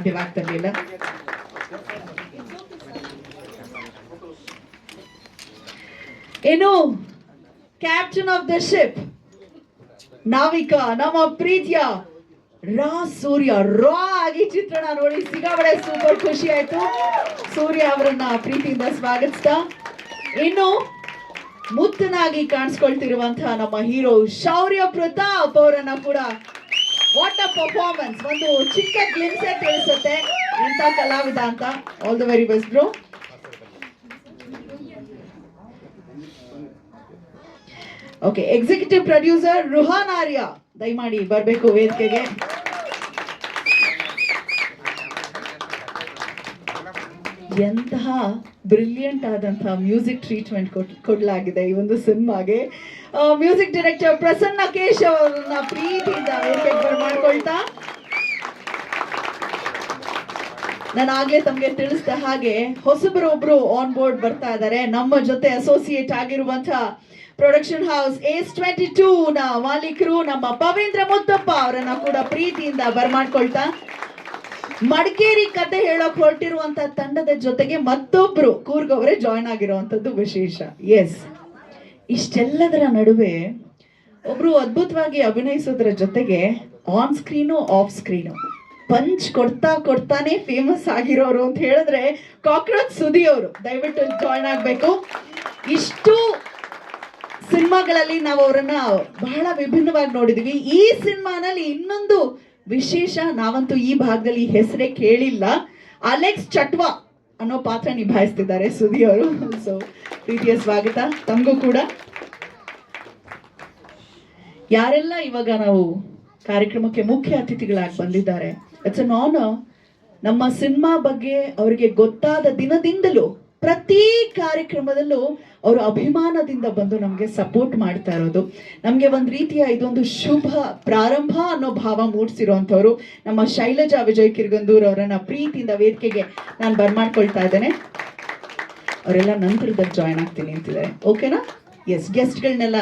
ಸಾಧ್ಯವಾಗ್ತಿರ್ಲಿಲ್ಲ. ಇನ್ನು captain of the ship ನಾವಿಕ ನಮ್ಮ ಪ್ರೀತಿಯ ರಾ ಸೂರ್ಯ. ರಾ ಆಗಿ ಚಿತ್ರಣ ನೋಡಿ ಸಿಗಾಬಡೆ ಸೂಪರ್ ಖುಷಿ ಆಯ್ತು. ಸೂರ್ಯ ಅವರನ್ನ ಪ್ರೀತಿಯಿಂದ ಸ್ವಾಗತಿಸ್ತಾ, ಇನ್ನು ಮುತ್ತನಾಗಿ ಕಾಣಿಸ್ಕೊಳ್ತಿರುವಂತಹ ನಮ್ಮ ಹೀರೋ ಶೌರ್ಯ ಪ್ರತಾಪ್ ಅವರನ್ನ ಕೂಡ ವಾಟ್ ಅ ಪರ್ಫಾರ್ಮೆನ್ಸ್, ಒಂದು ಚಿಕ್ಕ ಗ್ಲಿಮ್ಸೆ ತಿಳಿಸುತ್ತೆ ಎಂತ ಕಲಾವಿದ ಅಂತ. All the very best bro. Okay, executive producer Ruhan Arya ದಯಮಾಡಿ ಬರಬೇಕು ವೇದಿಕೆಗೆ. ಎಂತಹ ಬ್ರಿಲಿಯಂಟ್ ಆದಂತಹ ಮ್ಯೂಸಿಕ್ ಟ್ರೀಟ್ಮೆಂಟ್ ಕೊಡಲಾಗಿದೆ ಈ ಒಂದು ಸಿನಿಮಾಗೆ. ಮ್ಯೂಸಿಕ್ ಡೈರೆಕ್ಟರ್ ಪ್ರಸನ್ನ ಕೇಶವ್ ಅವರನ್ನ ಪ್ರೀತಿಯಿಂದ ವೇದಿಕೆಗೆ ಬರಮಾಡ್ಕೊಳ್ತಾ, ನಾನು ಆಗ್ಲೇ ತಮ್ಗೆ ತಿಳಿಸಿದ ಹಾಗೆ ಹೊಸಬರೊಬ್ರು ಆನ್ ಬೋರ್ಡ್ ಬರ್ತಾ ಇದ್ದಾರೆ. ನಮ್ಮ ಜೊತೆ ಅಸೋಸಿಯೇಟ್ ಆಗಿರುವಂತಹ ಪ್ರೊಡಕ್ಷನ್ ಹೌಸ್ ACE22 ನ ಮಾಲೀಕರು ನಮ್ಮ ಪವೇಂದ್ರ ಮುತ್ತಪ್ಪ ಅವರನ್ನ ಕೂಡ ಪ್ರೀತಿಯಿಂದ ಬರಮಾಡ್ಕೊಳ್ತಾ, ಮಡಿಕೇರಿ ಕತೆ ಹೇಳಕ್ ಹೊರಟಿರುವಂತ ತಂಡದ ಜೊತೆಗೆ ಮತ್ತೊಬ್ರು ಕೂರ್ಗ್ ಅವರೇ ಜಾಯ್ನ್ ಆಗಿರುವಂತದ್ದು ವಿಶೇಷ. ಎಸ್, ಇಷ್ಟೆಲ್ಲದರ ನಡುವೆ ಒಬ್ರು ಅದ್ಭುತವಾಗಿ ಅಭಿನಯಿಸೋದ್ರ ಜೊತೆಗೆ on screen off screen punch ಕೊಡ್ತಾನೆ ಫೇಮಸ್ ಆಗಿರೋರು ಅಂತ ಹೇಳಿದ್ರೆ ಕಾಕ್ರೋಚ್ ಸುದಿ ಅವರು. ದಯವಿಟ್ಟು ಜಾಯ್ನ್ ಆಗ್ಬೇಕು. ಇಷ್ಟು ಸಿನಿಮಾಗಳಲ್ಲಿ ನಾವು ಅವರನ್ನ ಬಹಳ ವಿಭಿನ್ನವಾಗಿ ನೋಡಿದೀವಿ. ಈ ಸಿನಿಮಾನಲ್ಲಿ ಇನ್ನೊಂದು ವಿಶೇಷ, ನಾವಂತೂ ಈ ಭಾಗದಲ್ಲಿ ಹೆಸರೇ ಕೇಳಿಲ್ಲ, ಅಲೆಕ್ಸ್ ಚಟ್ವಾ ಅನ್ನೋ ಪಾತ್ರ ನಿಭಾಯಿಸ್ತಿದ್ದಾರೆ ಸುದಿ ಅವರು. ಸೊ ಪ್ರೀತಿಯ ಸ್ವಾಗತ ತಮಗೂ ಕೂಡ. ಯಾರೆಲ್ಲ ಇವಾಗ ನಾವು ಕಾರ್ಯಕ್ರಮಕ್ಕೆ ಮುಖ್ಯ ಅತಿಥಿಗಳಾಗಿ ಬಂದಿದ್ದಾರೆ, ಇಟ್ಸ್ ಅನ್ ಆನರ್. ನಮ್ಮ ಸಿನಿಮಾ ಬಗ್ಗೆ ಅವರಿಗೆ ಗೊತ್ತಾದ ದಿನದಿಂದಲೂ ಪ್ರತಿ ಕಾರ್ಯಕ್ರಮದಲ್ಲೂ ಅವರು ಅಭಿಮಾನದಿಂದ ಬಂದು ನಮಗೆ ಸಪೋರ್ಟ್ ಮಾಡ್ತಾ ಇರೋದು, ನಮಗೆ ಒಂದು ರೀತಿಯ ಇದೊಂದು ಶುಭ ಪ್ರಾರಂಭ ಅನ್ನೋ ಭಾವ ಮೂಡಿಸಿರುವಂಥವ್ರು ನಮ್ಮ ಶೈಲಜಾ ವಿಜಯ್ ಕಿರ್ಗಂದೂರ್ ಅವರನ್ನ ಪ್ರೀತಿಯಿಂದ ವೇದಿಕೆಗೆ ನಾನು ಬರ್ಮಾಡ್ಕೊಳ್ತಾ ಇದ್ದೇನೆ. ಅವರೆಲ್ಲ ನಂತರದಲ್ಲಿ ಜಾಯ್ನ್ ಆಗ್ತೀನಿ ಅಂತಿದ್ದಾರೆ. ಓಕೆನಾ? ಎಸ್, ಗೆಸ್ಟ್ಗಳನ್ನೆಲ್ಲ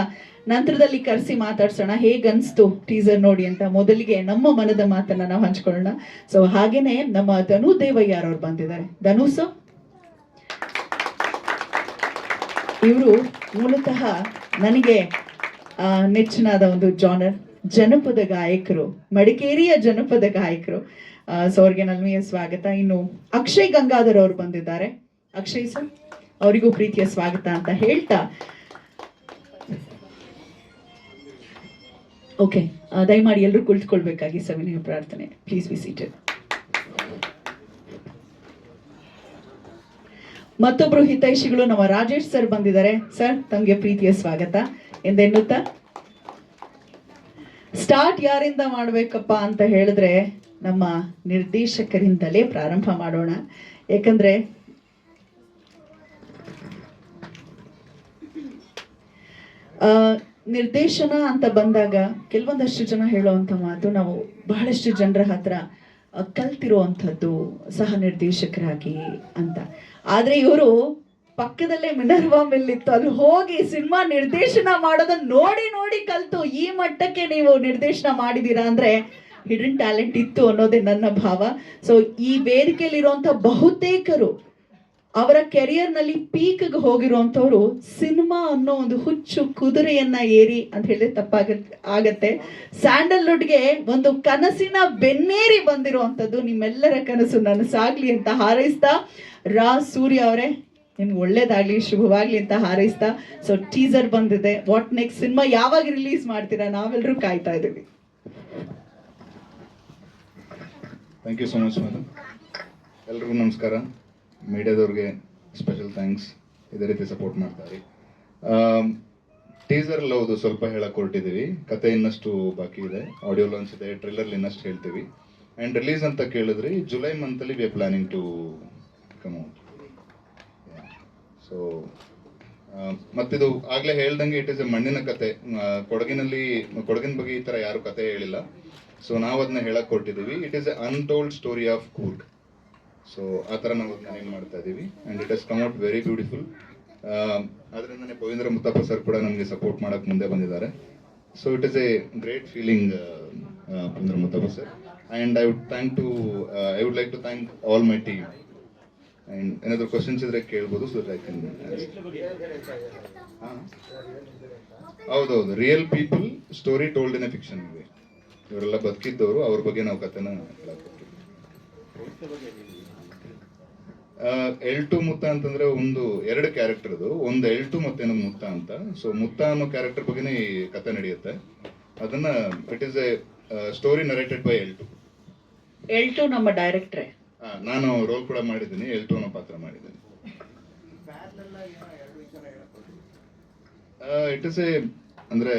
ನಂತರದಲ್ಲಿ ಕರೆಸಿ ಮಾತಾಡ್ಸೋಣ. ಹೇಗನ್ಸ್ತು ಟೀಸರ್ ನೋಡಿ ಅಂತ ಮೊದಲಿಗೆ ನಮ್ಮ ಮನದ ಮಾತನ್ನ ನಾವು ಹಂಚ್ಕೊಳ್ಳೋಣ. ಸೊ ಹಾಗೇನೆ ನಮ್ಮ ಧನು ದೇವಯ್ಯರವ್ರು ಬಂದಿದ್ದಾರೆ. ಧನು ಸರ್, ಇವರು ಮೂಲತಃ ನನಗೆ ನೆಚ್ಚಿನಾದ ಒಂದು ಜಾನರ್, ಜನಪದ ಗಾಯಕರು, ಮಡಿಕೇರಿಯ ಜನಪದ ಗಾಯಕರು. ಸೊ ಅವ್ರಿಗೆ ನಲ್ಮೆಯ ಸ್ವಾಗತ. ಇನ್ನು ಅಕ್ಷಯ್ ಗಂಗಾಧರ್ ಅವರು ಬಂದಿದ್ದಾರೆ. ಅಕ್ಷಯ್ ಸರ್, ಅವರಿಗೂ ಪ್ರೀತಿಯ ಸ್ವಾಗತ ಅಂತ ಹೇಳ್ತಾ, ಓಕೆ, ದಯಮಾಡಿ ಎಲ್ಲರೂ ಕುಳಿತುಕೊಳ್ಬೇಕಾಗಿ ಸವಿನಯ ಪ್ರಾರ್ಥನೆ. Please be seated. ಮತ್ತೊಬ್ರು ಹಿತೈಷಿಗಳು ನಮ್ಮ ರಾಜೇಶ್ ಸರ್ ಬಂದಿದ್ದಾರೆ. ಸರ್, ತಮಗೆ ಪ್ರೀತಿಯ ಸ್ವಾಗತ ಎಂದೆನ್ನುತ್ತಾ, ಸ್ಟಾರ್ಟ್ ಯಾರಿಂದ ಮಾಡ್ಬೇಕಪ್ಪ ಅಂತ ಹೇಳಿದ್ರೆ ನಮ್ಮ ನಿರ್ದೇಶಕರಿಂದಲೇ ಪ್ರಾರಂಭ ಮಾಡೋಣ. ಯಾಕಂದ್ರೆ ನಿರ್ದೇಶನ ಅಂತ ಬಂದಾಗ ಕೆಲವೊಂದಷ್ಟು ಜನ ಹೇಳುವಂತ ಮಾತು, ನಾವು ಬಹಳಷ್ಟು ಜನರ ಹತ್ರ ಕಲ್ತಿರುವಂಥದ್ದು ಸಹ ನಿರ್ದೇಶಕರಾಗಿ ಅಂತ. ಆದ್ರೆ ಇವರು ಪಕ್ಕದಲ್ಲೇ ಮಿನರ್ವಾ ಮಿಲ್ ಇತ್ತು, ಅಲ್ಲಿ ಹೋಗಿ ಸಿನಿಮಾ ನಿರ್ದೇಶನ ಮಾಡೋದನ್ನ ನೋಡಿ ನೋಡಿ ಕಲ್ತು ಈ ಮಟ್ಟಕ್ಕೆ ನೀವು ನಿರ್ದೇಶನ ಮಾಡಿದೀರಾ ಅಂದ್ರೆ ಹಿಡನ್ ಟ್ಯಾಲೆಂಟ್ ಇತ್ತು ಅನ್ನೋದೇ ನನ್ನ ಭಾವ. ಸೊ ಈ ವೇದಿಕೆಯಲ್ಲಿರುವಂತ ಬಹುತೇಕರು ಅವರ ಕೆರಿಯರ್ ನಲ್ಲಿ ಪೀಕ್ಗೆ ಹೋಗಿರುವಂತವ್ರು ಸಿನಿಮಾ ಅನ್ನೋ ಒಂದು ಹುಚ್ಚು ಕುದುರೆಯನ್ನ ಏರಿ ಅಂತ ಹೇಳಿದ್ರೆ ಆಗತ್ತೆ. ಸ್ಯಾಂಡಲ್ವುಡ್ಗೆ ಒಂದು ಕನಸಿನ ಬೆನ್ನೇರಿ ಬಂದಿರುವಂತದ್ದು ನಿಮ್ಮೆಲ್ಲರ ಕನಸು ನನಸಾಗ್ಲಿ ಅಂತ ಹಾರೈಸ್ತಾ, ರಾ ಸೂರ್ಯ ಅವರೇ ನಿಮ್ಗೆ ಒಳ್ಳೇದಾಗ್ಲಿ, ಶುಭವಾಗ್ಲಿ ಅಂತ ಹಾರೈಸ್ತಾ. ಸೊ ಟೀಸರ್ ಬಂದಿದೆ, ವಾಟ್ ನೆಕ್ಸ್ಟ್? ಸಿನಿಮಾ ಯಾವಾಗ ರಿಲೀಸ್ ಮಾಡ್ತೀರಾ? ನಾವೆಲ್ಲರೂ ಕಾಯ್ತಾ ಇದೀವಿ. Thank you so much madam. ಎಲ್ರಿಗೂ ನಮಸ್ಕಾರ. ಮೀಡಿಯಾದವ್ರಿಗೆ ಸ್ಪೆಷಲ್ ಥ್ಯಾಂಕ್ಸ್, ಇದೇ ರೀತಿ ಸಪೋರ್ಟ್ ಮಾಡ್ತಾರೆ. ಟೀಸರಲ್ಲಿ ಹೌದು ಸ್ವಲ್ಪ ಹೇಳಕ್ ಹೊರಟಿದ್ದೀವಿ, ಕತೆ ಇನ್ನಷ್ಟು ಬಾಕಿ ಇದೆ, ಆಡಿಯೋ ಲಾಂಚ್ ಇದೆ, ಟ್ರೇಲರ್ ಇನ್ನಷ್ಟು ಹೇಳ್ತೀವಿ. ಆ್ಯಂಡ್ ರಿಲೀಸ್ ಅಂತ ಕೇಳಿದ್ರಿ, ಜುಲೈ ಮಂತಲ್ಲಿ we are planning to come out. So ಮತ್ತಿದು ಆಗ್ಲೇ ಹೇಳ್ದಂಗೆ ಇಟ್ ಇಸ್ ಎ ಮಣ್ಣಿನ ಕತೆ. ಕೊಡಗಿನ ಬಗ್ಗೆ ಈ ಥರ ಯಾರು ಕತೆ ಹೇಳಿಲ್ಲ. ಸೊ ನಾವು ಅದನ್ನ ಹೇಳಕ್ ಹೊರಟಿದ್ದೀವಿ. It is a untold story of Coorg. So ಆ ಥರ ನಾವು ಅದನ್ನ ಏನು ಮಾಡ್ತಾ ಇದ್ದೀವಿ. And it has come out very beautiful. ಅದರಿಂದನೇ ಪವಿಂದ್ರ ಮುತ್ತಪ್ಪ ಸರ್ ಕೂಡ ನಮಗೆ ಸಪೋರ್ಟ್ ಮಾಡಕ್ಕೆ ಮುಂದೆ ಬಂದಿದ್ದಾರೆ. So it is A great feeling Pindra Muttappa sir. And I would like to thank all my team. And ಏನಾದರೂ ಕ್ವಶನ್ಸ್ ಇದ್ರೆ ಕೇಳ್ಬೋದು ಸೊ ಐ ಕ್ಯಾನ್ ಹೌದೌದು, real people story told in a fiction movie. ಇವರೆಲ್ಲ ಬದುಕಿದ್ದವರು, ಅವ್ರ ಬಗ್ಗೆ ನಾವು ಕಥೆನ ಹೇಳಕ್ಕೋಗ್ತೀವಿ. L two ಮುತ್ತ ಅಂತಂದ್ರೆ ಎರಡು ಕ್ಯಾರೆಕ್ಟರ್ದು, ಒಂದು ಎಲ್2 ಮತ್ತೆ ಇನ್ನೊಂದು ಮುತ್ತ ಅಂತ. ಸೊ ಮುತ್ತ ಅನ್ನೋ ಕ್ಯಾರೆಕ್ಟರ್ ಬಗ್ಗೆನೇ ಈ ಕಥೆ ನಡೆಯುತ್ತೆ. ಅದನ್ನ it is A story narrated by L two. L two ನಮ್ಮ ಡೈರೆಕ್ಟ್ರೆ. ನಾನು ರೋಲ್ ಕೂಡ ಮಾಡಿದ್ದೀನಿ, ಎಲ್2 ಅನ್ನೋ ಪಾತ್ರ ಮಾಡಿದ್ದೀನಿ. ಇಟ್ ಇಸ್ ಎ ಅಂದ್ರೆ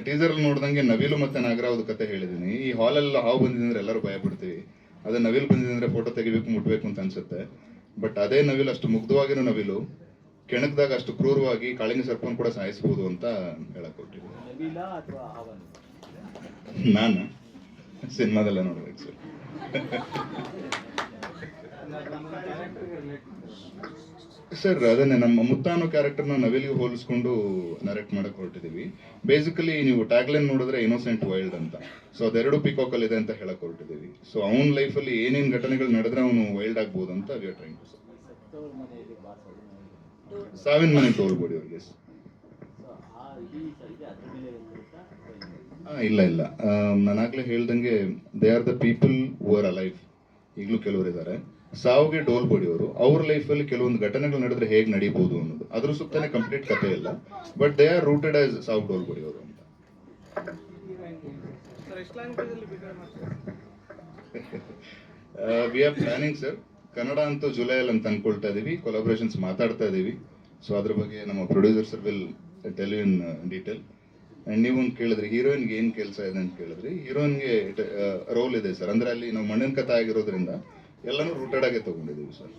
ಟೀಸರ್ ಅಲ್ಲಿ ನೋಡ್ದಂಗೆ ನವಿಲು ಮತ್ತೆ ನಾಗರಾವ್ದು ಕತೆ ಹೇಳಿದೀನಿ. ಈ ಹಾಲೆಲ್ಲ ಹಾವು ಬಂದಿದೆ ಅಂದ್ರೆ ಎಲ್ಲರೂ ಭಯ ಪಡ್ತೀವಿ. ಅದೇ ನವಿಲು ಬಂದಿದೆ ಅಂದ್ರೆ ಫೋಟೋ ತೆಗಿಬೇಕು, ಮುಟ್ಬೇಕು ಅಂತ ಅನ್ಸುತ್ತೆ. ಬಟ್ ಅದೇ ನವಿಲು ಅಷ್ಟು ಮುಗ್ಧವಾಗಿರೋ ನವಿಲು ಕೆಣಕ್ದಾಗ ಅಷ್ಟು ಕ್ರೂರವಾಗಿ ಕಾಳಿಂಗ ಸರ್ಪನ್ ಕೂಡ ಸಾಯಿಸಬಹುದು ಅಂತ ಹೇಳಕ್ ಕೊಟ್ಟಿದ್ದೀನಿ. ನಾನು ಸಿನಿಮಾದಲ್ಲೇ ನೋಡ್ಬೇಕು ಸರ್. ಸರ್ ಅದನ್ನೇ ನಮ್ಮ ಮುತ್ತ ಅನ್ನೋ ಕ್ಯಾರೆಕ್ಟರ್ನ ನವಿಲಿಗೆ ಹೋಲಿಸ್ಕೊಂಡು ನರೇಟ್ ಮಾಡಕ್ ಹೊರಟಿದೀವಿ. ಬೇಸಿಕಲಿ ನೀವು ಟ್ಯಾಗ್ಲೈನ್ ನೋಡಿದ್ರೆ ಇನ್ನೋಸೆಂಟ್ ವೈಲ್ಡ್ ಅಂತ. ಸೊ ಅದೆರಡು ಪಿಕಾಕ್ ಅಲ್ಲಿ ಇದೆ ಅಂತ ಹೇಳಕ್ ಹೊರಟಿದೀವಿ. ಸೊ ಅವನ ಲೈಫಲ್ಲಿ ಏನೇನ್ ಘಟನೆಗಳು ನಡೆದ್ರೆ ಅವನು ವೈಲ್ಡ್ ಆಗ್ಬೋದು ಅಂತ ವಿ ಆರ್ ಟ್ರೈಂಗ್ ಟು. ಸಾವಿನ ಮನೆ ತೋಲ್ಬೋಡಿ ಅವ್ರಿಗೆ. ಇಲ್ಲ ಇಲ್ಲ, ನಾನಾಗ್ಲೇ ಹೇಳ್ದಂಗೆ they are the people who are alive. ಈಗಲೂ ಕೆಲವರು ಇದ್ದಾರೆ. ಸಾವಿಗೆ ಡೋಲ್ ಬಡಿಯೋರು, ಅವ್ರ ಲೈಫಲ್ಲಿ ಕೆಲವೊಂದು ಘಟನೆಗಳು ನಡೆದ್ರೆ ಹೇಗೆ ನಡೀಬಹುದು ಅನ್ನೋದು, ಅದ್ರ ಸುತ್ತನೇ ಕಂಪ್ಲೀಟ್ ಕಥೆ ಇಲ್ಲ. But they are rooted as ಸಾವು ಡೋಲ್ ಬಡಿಯೋರು ಅಂತ. V are planning sir. Kannada ಅಂತೂ ಜುಲೈಯಲ್ಲಿ ಅಂತ ಅನ್ಕೊಳ್ತಾ ಇದೀವಿ. ಕೊಲಾಬ್ರೇಷನ್ಸ್ ಮಾತಾಡ್ತಾ ಇದೀವಿ. ಸೊ ಅದ್ರ ಬಗ್ಗೆ ನಮ್ಮ producer sir will tell you in detail. And ನೀವೊಂದು ಕೇಳಿದ್ರಿ ಹೀರೋಯಿನ್ಗೆ ಏನ್ ಕೆಲಸ ಇದೆ ಅಂತ ಕೇಳಿದ್ರಿ. ಹೀರೋಯಿನ್ಗೆ ರೋಲ್ ಇದೆ ಸರ್. ಅಂದ್ರೆ ಅಲ್ಲಿ ನಾವು ಮಣ್ಣಿನ ಕಥೆ ಆಗಿರೋದ್ರಿಂದ ಎಲ್ಲಾನು ರೂಟೆಡ್ ಆಗಿ ತಗೊಂಡಿದೀವಿ ಸರ್.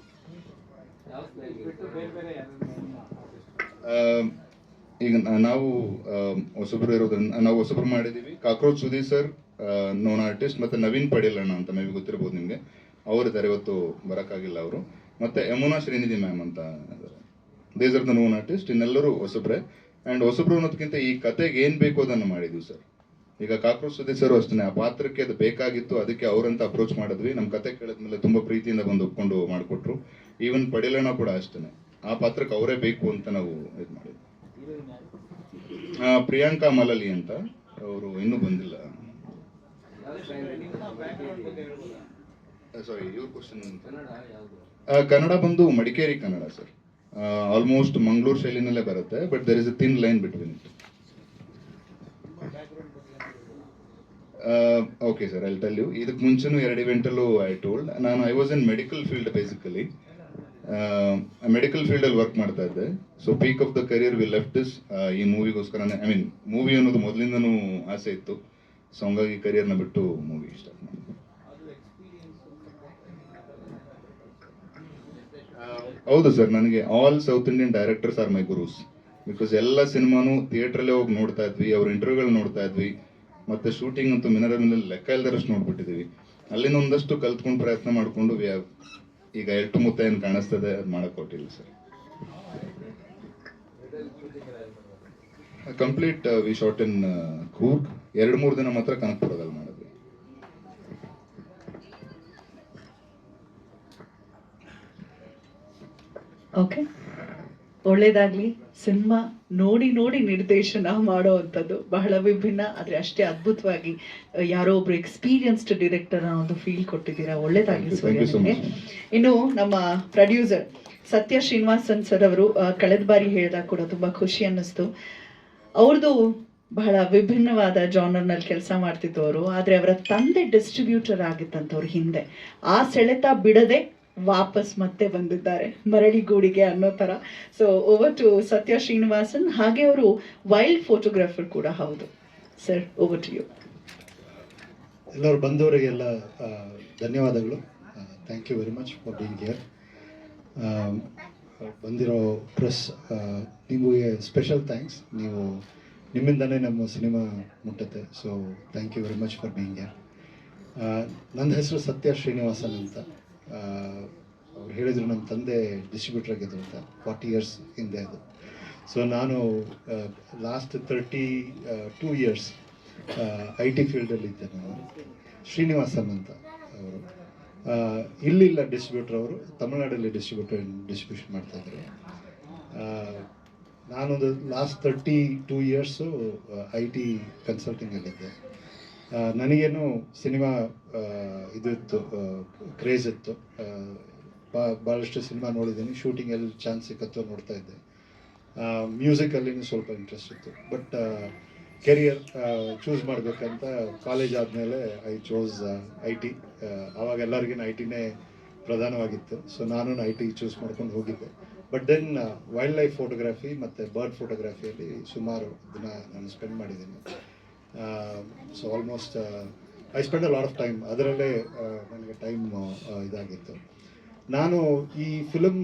ಈಗ ನಾವು ಹೊಸಬ್ರು ಇರೋದ್ರಿಂದ ನಾವು ಹೊಸಬ್ರು ಮಾಡಿದೀವಿ. Cockroach Sudeep sir known artist, ಮತ್ತೆ ನವೀನ್ ಪಡೀಲ್ ಅಣ್ಣ ಅಂತ ಮೇ ಬಿ ಗೊತ್ತಿರ್ಬೋದು ನಿಮ್ಗೆ. ಅವರಿದ್ದಾರೆ, ಇವತ್ತು ಬರಕ್ಕಾಗಿಲ್ಲ ಅವರು. ಮತ್ತೆ ಯಮುನಾ ಶ್ರೀನಿಧಿ ಮ್ಯಾಮ್ ಅಂತ, these are the known artist. ಇನ್ನೆಲ್ಲರೂ ಹೊಸಬ್ರೆ. ಅಂಡ್ ಹೊಸಬ್ರು ಅನ್ನೋದಕ್ಕಿಂತ ಈ ಕತೆಗೆ ಏನ್ ಬೇಕು ಅದನ್ನು ಮಾಡಿದ್ವಿ ಸರ್. ಈಗ ಕಾಕ್ರೋಚ್ ಸುದೀಪ್ ಸರ್ ಅಷ್ಟೇ, ಆ ಪಾತ್ರಕ್ಕೆ ಅದು ಬೇಕಾಗಿತ್ತು, ಅದಕ್ಕೆ ಅವ್ರಂತ ಅಪ್ರೋಚ್ ಮಾಡಿದ್ವಿ. ನಮ್ಮ ಕತೆ ಕೇಳಿದ್ಮೇಲೆ ತುಂಬಾ ಪ್ರೀತಿಯಿಂದ ಬಂದು ಒಪ್ಕೊಂಡು ಮಾಡಿಕೊಟ್ರು. ಈವನ್ ಪಡೀಲಣ್ಣ ಕೂಡ ಅಷ್ಟೇ, ಆ ಪಾತ್ರಕ್ಕೆ ಅವರೇ ಬೇಕು ಅಂತ ನಾವು ಇದು ಮಾಡಿದ್ವಿ. ಪ್ರಿಯಾಂಕಾ ಮಲಲಿ ಅಂತ, ಅವರು ಇನ್ನೂ ಬಂದಿಲ್ಲ. ಸಾರಿ, ಇವ್ರ ಕ್ವಶನ್. ಕನ್ನಡ ಬಂದು ಮಡಿಕೇರಿ ಕನ್ನಡ ಸರ್. ಆಲ್ಮೋಸ್ಟ್ ಮಂಗಳೂರು ಶೈಲಿನಲ್ಲೇ ಬರುತ್ತೆ. But there is a thin line between it. Okay sir, I tell you. ಇದಕ್ಕೆ ಮುಂಚೆನೂ 2 ಇವೆಂಟಲ್ಲೂ I told. I was in medical field basically. Medical field ಅಲ್ಲಿ ವರ್ಕ್ ಮಾಡ್ತಾ ಇದ್ದೆ. So peak of the career we left this. ಈ ಮೂವಿಗೋಸ್ಕರನೇ, I mean movie ಅನ್ನೋದು ಮೊದಲಿಂದನೂ ಆಸೆ ಇತ್ತು. ಸೊ ಹಂಗಾಗಿ ಕರಿಯರ್ನ ಬಿಟ್ಟು ಮೂವಿ ಸ್ಟಾರ್ಟ್ ಮಾಡಿದ್ವಿ. ಹೌದು ಸರ್, ನನಗೆ all South Indian directors are my gurus. Because ಎಲ್ಲ ಸಿನಿಮಾನು ಥಿಯೇಟ್ರಲ್ಲೇ ಹೋಗಿ ನೋಡ್ತಾ ಇದ್ವಿ, ಅವ್ರ ಇಂಟರ್ವ್ಯೂಗಳು ನೋಡ್ತಾ ಇದ್ವಿ. ಮತ್ತೆ ಶೂಟಿಂಗ್ ಅಂತೂ ಮಿನರಲ್ ಲೆಕ್ಕ ಇಲ್ದರಷ್ಟು ನೋಡ್ಬಿಟ್ಟಿದೀವಿ. ಅಲ್ಲಿಂದ ಒಂದಷ್ಟು ಕಲ್ತ್ಕೊಂಡು ಪ್ರಯತ್ನ ಮಾಡಿಕೊಂಡು ಈಗ ಎಲ್2 ಮುತ್ತ ಏನು ಕಾಣಿಸ್ತದೆ ಅದು ಮಾಡಕ್ ಕೊಟ್ಟಿಲ್ಲ ಸರ್. ಕಂಪ್ಲೀಟ್ ವಿ ಶಾಟ್ ಇನ್ ಕೂರ್ಗ್. 2-3 ದಿನ ಮಾತ್ರ ಕನಕಪುರದಲ್ಲಿ ಮಾಡಿದ್ವಿ. ಓಕೆ, ಒಳ್ಳೇದಾಗ್ಲಿ. ಸಿನಿಮಾ ನೋಡಿ ನೋಡಿ ನಿರ್ದೇಶನ ಮಾಡುವಂಥದ್ದು ಬಹಳ ವಿಭಿನ್ನ, ಆದ್ರೆ ಅಷ್ಟೇ ಅದ್ಭುತವಾಗಿ ಯಾರೋ ಒಬ್ರು ಎಕ್ಸ್ಪೀರಿಯನ್ಸ್ಡ್ ಡೈರೆಕ್ಟರ್ ಅನ್ನೋ ಒಂದು ಫೀಲ್ ಕೊಟ್ಟಿದ್ದೀರಾ. ಒಳ್ಳೇದಾಗ್ಲಿ ಸೂರ್ಯ. ಇನ್ನು ನಮ್ಮ ಪ್ರೊಡ್ಯೂಸರ್ ಸತ್ಯ ಶ್ರೀನಿವಾಸನ್ ಸರ್ ಅವರು ಕಳೆದ ಬಾರಿ ಹೇಳಿದಾಗ ಕೂಡ ತುಂಬಾ ಖುಷಿ ಅನ್ನಿಸ್ತು. ಅವ್ರದ್ದು ಬಹಳ ವಿಭಿನ್ನವಾದ ಜಾನರ್ನಲ್ಲಿ ಕೆಲಸ ಮಾಡ್ತಿದ್ದವರು, ಆದ್ರೆ ಅವರ ತಂದೆ ಡಿಸ್ಟ್ರಿಬ್ಯೂಟರ್ ಆಗಿತ್ತಂತವ್ರು ಹಿಂದೆ. ಆ ಸೆಳೆತ ಬಿಡದೆ ವಾಪಸ್ ಮತ್ತೆ ಬಂದಿದ್ದಾರೆ ಮರಳಿಗೂಡಿಗೆ ಅನ್ನೋ ತರ. ಸೊ ಓವರ್ ಟು ಸತ್ಯ ಶ್ರೀನಿವಾಸನ್. ಹಾಗೆ ಅವರು ವೈಲ್ಡ್ ಫೋಟೋಗ್ರಾಫರ್ ಕೂಡ ಹೌದು. Sir, over to you. ಎಲ್ಲರೂ ಬಂದವರಿಗೆಲ್ಲ ಧನ್ಯವಾದಗಳು. Thank you very much for being here. ಬಂದಿರೋ ಪ್ರೆಸ್ ನಿಮಗೆ ಸ್ಪೆಷಲ್ ಥ್ಯಾಂಕ್ಸ್. ನಿಮ್ಮಿಂದನೇ ನಮ್ಮ ಸಿನಿಮಾ ಮುಟ್ಟುತ್ತೆ. So thank you very much for being here. ನನ್ನ ಹೆಸರು ಸತ್ಯ ಶ್ರೀನಿವಾಸನ್ ಅಂತ. ಅವ್ರು ಹೇಳಿದರು ನಮ್ಮ ತಂದೆ ಡಿಸ್ಟ್ರಿಬ್ಯೂಟರ್ ಆಗಿದ್ರು ಅಂತ 40 years ಹಿಂದೆ ಅದು. ಸೊ ನಾನು ಲಾಸ್ಟ್ 32 years ಐ ಟಿ ಫೀಲ್ಡಲ್ಲಿ ಇದ್ದೆ ನಾನು. ಶ್ರೀನಿವಾಸನ್ ಅಂತ ಅವರು ಇಲ್ಲಿಲ್ಲ ಡಿಸ್ಟ್ರಿಬ್ಯೂಟರ್, ಅವರು ತಮಿಳ್ನಾಡಲ್ಲಿ ಡಿಸ್ಟ್ರಿಬ್ಯೂಷನ್ ಮಾಡ್ತಾಯಿದ್ರು. ನಾನೊಂದು ಲಾಸ್ಟ್ 32 ಇಯರ್ಸು ಐ ಟಿ ಕನ್ಸಲ್ಟಿಂಗಲ್ಲಿದ್ದೆ. ನನಗೇನು ಸಿನಿಮಾ ಇದು ಇತ್ತು, ಕ್ರೇಜ್ ಇತ್ತು. ಭಾಳಷ್ಟು ಸಿನಿಮಾ ನೋಡಿದ್ದೀನಿ, ಶೂಟಿಂಗ್ ಎಲ್ಲಿ ಚಾನ್ಸ್ ಸಿಕ್ಕತ್ತೋ ನೋಡ್ತಾ ಇದ್ದೆ. ಮ್ಯೂಸಿಕಲ್ಲಿನೂ ಸ್ವಲ್ಪ ಇಂಟ್ರೆಸ್ಟ್ ಇತ್ತು. ಬಟ್ ಕೆರಿಯರ್ ಚೂಸ್ ಮಾಡಬೇಕಂತ ಕಾಲೇಜ್ ಆದಮೇಲೆ ಐ ಚೂಸ್ ಐ ಟಿ. ಆವಾಗ ಎಲ್ಲರಿಗಿನ ಐ ಟಿನೇ ಪ್ರಧಾನವಾಗಿತ್ತು. ಸೊ ನಾನು ಐ ಟಿ ಚೂಸ್ ಮಾಡ್ಕೊಂಡು ಹೋಗಿದ್ದೆ. But then wild life photography ಮತ್ತು ಬರ್ಡ್ ಫೋಟೋಗ್ರಫಿಯಲ್ಲಿ ಸುಮಾರು ದಿನ ನಾನು ಸ್ಪೆಂಡ್ ಮಾಡಿದ್ದೀನಿ. So almost I spend a lot of time ಅದರಲ್ಲೇ. ನನಗೆ ಟೈಮ್ ಇದಾಗಿತ್ತು. ನಾನು ಈ ಫಿಲಮ್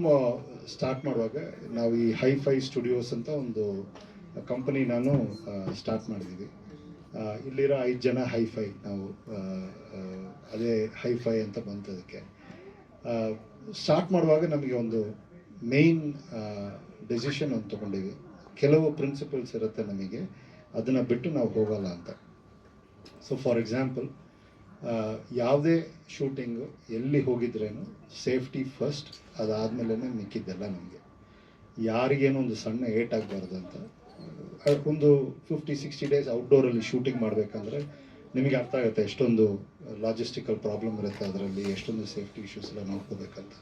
ಸ್ಟಾರ್ಟ್ ಮಾಡುವಾಗ ನಾವು ಈ ಹೈಫೈ ಸ್ಟುಡಿಯೋಸ್ ಅಂತ ಒಂದು ಕಂಪನಿ ನಾನು ಸ್ಟಾರ್ಟ್ ಮಾಡಿದ್ದೀವಿ. ಇಲ್ಲಿರೋ 5 ಜನ ಹೈಫೈ ನಾವು, ಅದೇ ಹೈಫೈ ಅಂತ ಬಂತದಕ್ಕೆ. ಸ್ಟಾರ್ಟ್ ಮಾಡುವಾಗ ನಮಗೆ ಒಂದು ಮೇಯ್ನ್ ಡೆಸಿಷನ್ ಒಂದು ತೊಗೊಂಡಿವಿ. ಕೆಲವು ಪ್ರಿನ್ಸಿಪಲ್ಸ್ ಇರುತ್ತೆ ನಮಗೆ, ಅದನ್ನು ಬಿಟ್ಟು ನಾವು ಹೋಗಲ್ಲ ಅಂತ. ಸೊ ಫಾರ್ ಎಕ್ಸಾಂಪಲ್, ಯಾವುದೇ ಶೂಟಿಂಗು ಎಲ್ಲಿ ಹೋಗಿದ್ರೇನು ಸೇಫ್ಟಿ ಫಸ್ಟ್, ಅದಾದಮೇಲೆ ಮಿಕ್ಕಿದ್ದೆಲ್ಲ ನಮಗೆ. ಯಾರಿಗೇನೋ ಒಂದು ಸಣ್ಣ ಏಟ್ ಆಗಬಾರ್ದು ಅಂತ. ಒಂದು 50-60 ಡೇಸ್ ಔಟ್ಡೋರಲ್ಲಿ ಶೂಟಿಂಗ್ ಮಾಡಬೇಕಂದ್ರೆ ನಿಮಗೆ ಅರ್ಥ ಆಗುತ್ತೆ ಎಷ್ಟೊಂದು ಲಾಜಿಸ್ಟಿಕಲ್ ಪ್ರಾಬ್ಲಮ್ ಇರುತ್ತೆ ಅದರಲ್ಲಿ, ಎಷ್ಟೊಂದು ಸೇಫ್ಟಿ ಇಶ್ಯೂಸ್ ಎಲ್ಲ ನೋಡ್ಕೋಬೇಕಂತ.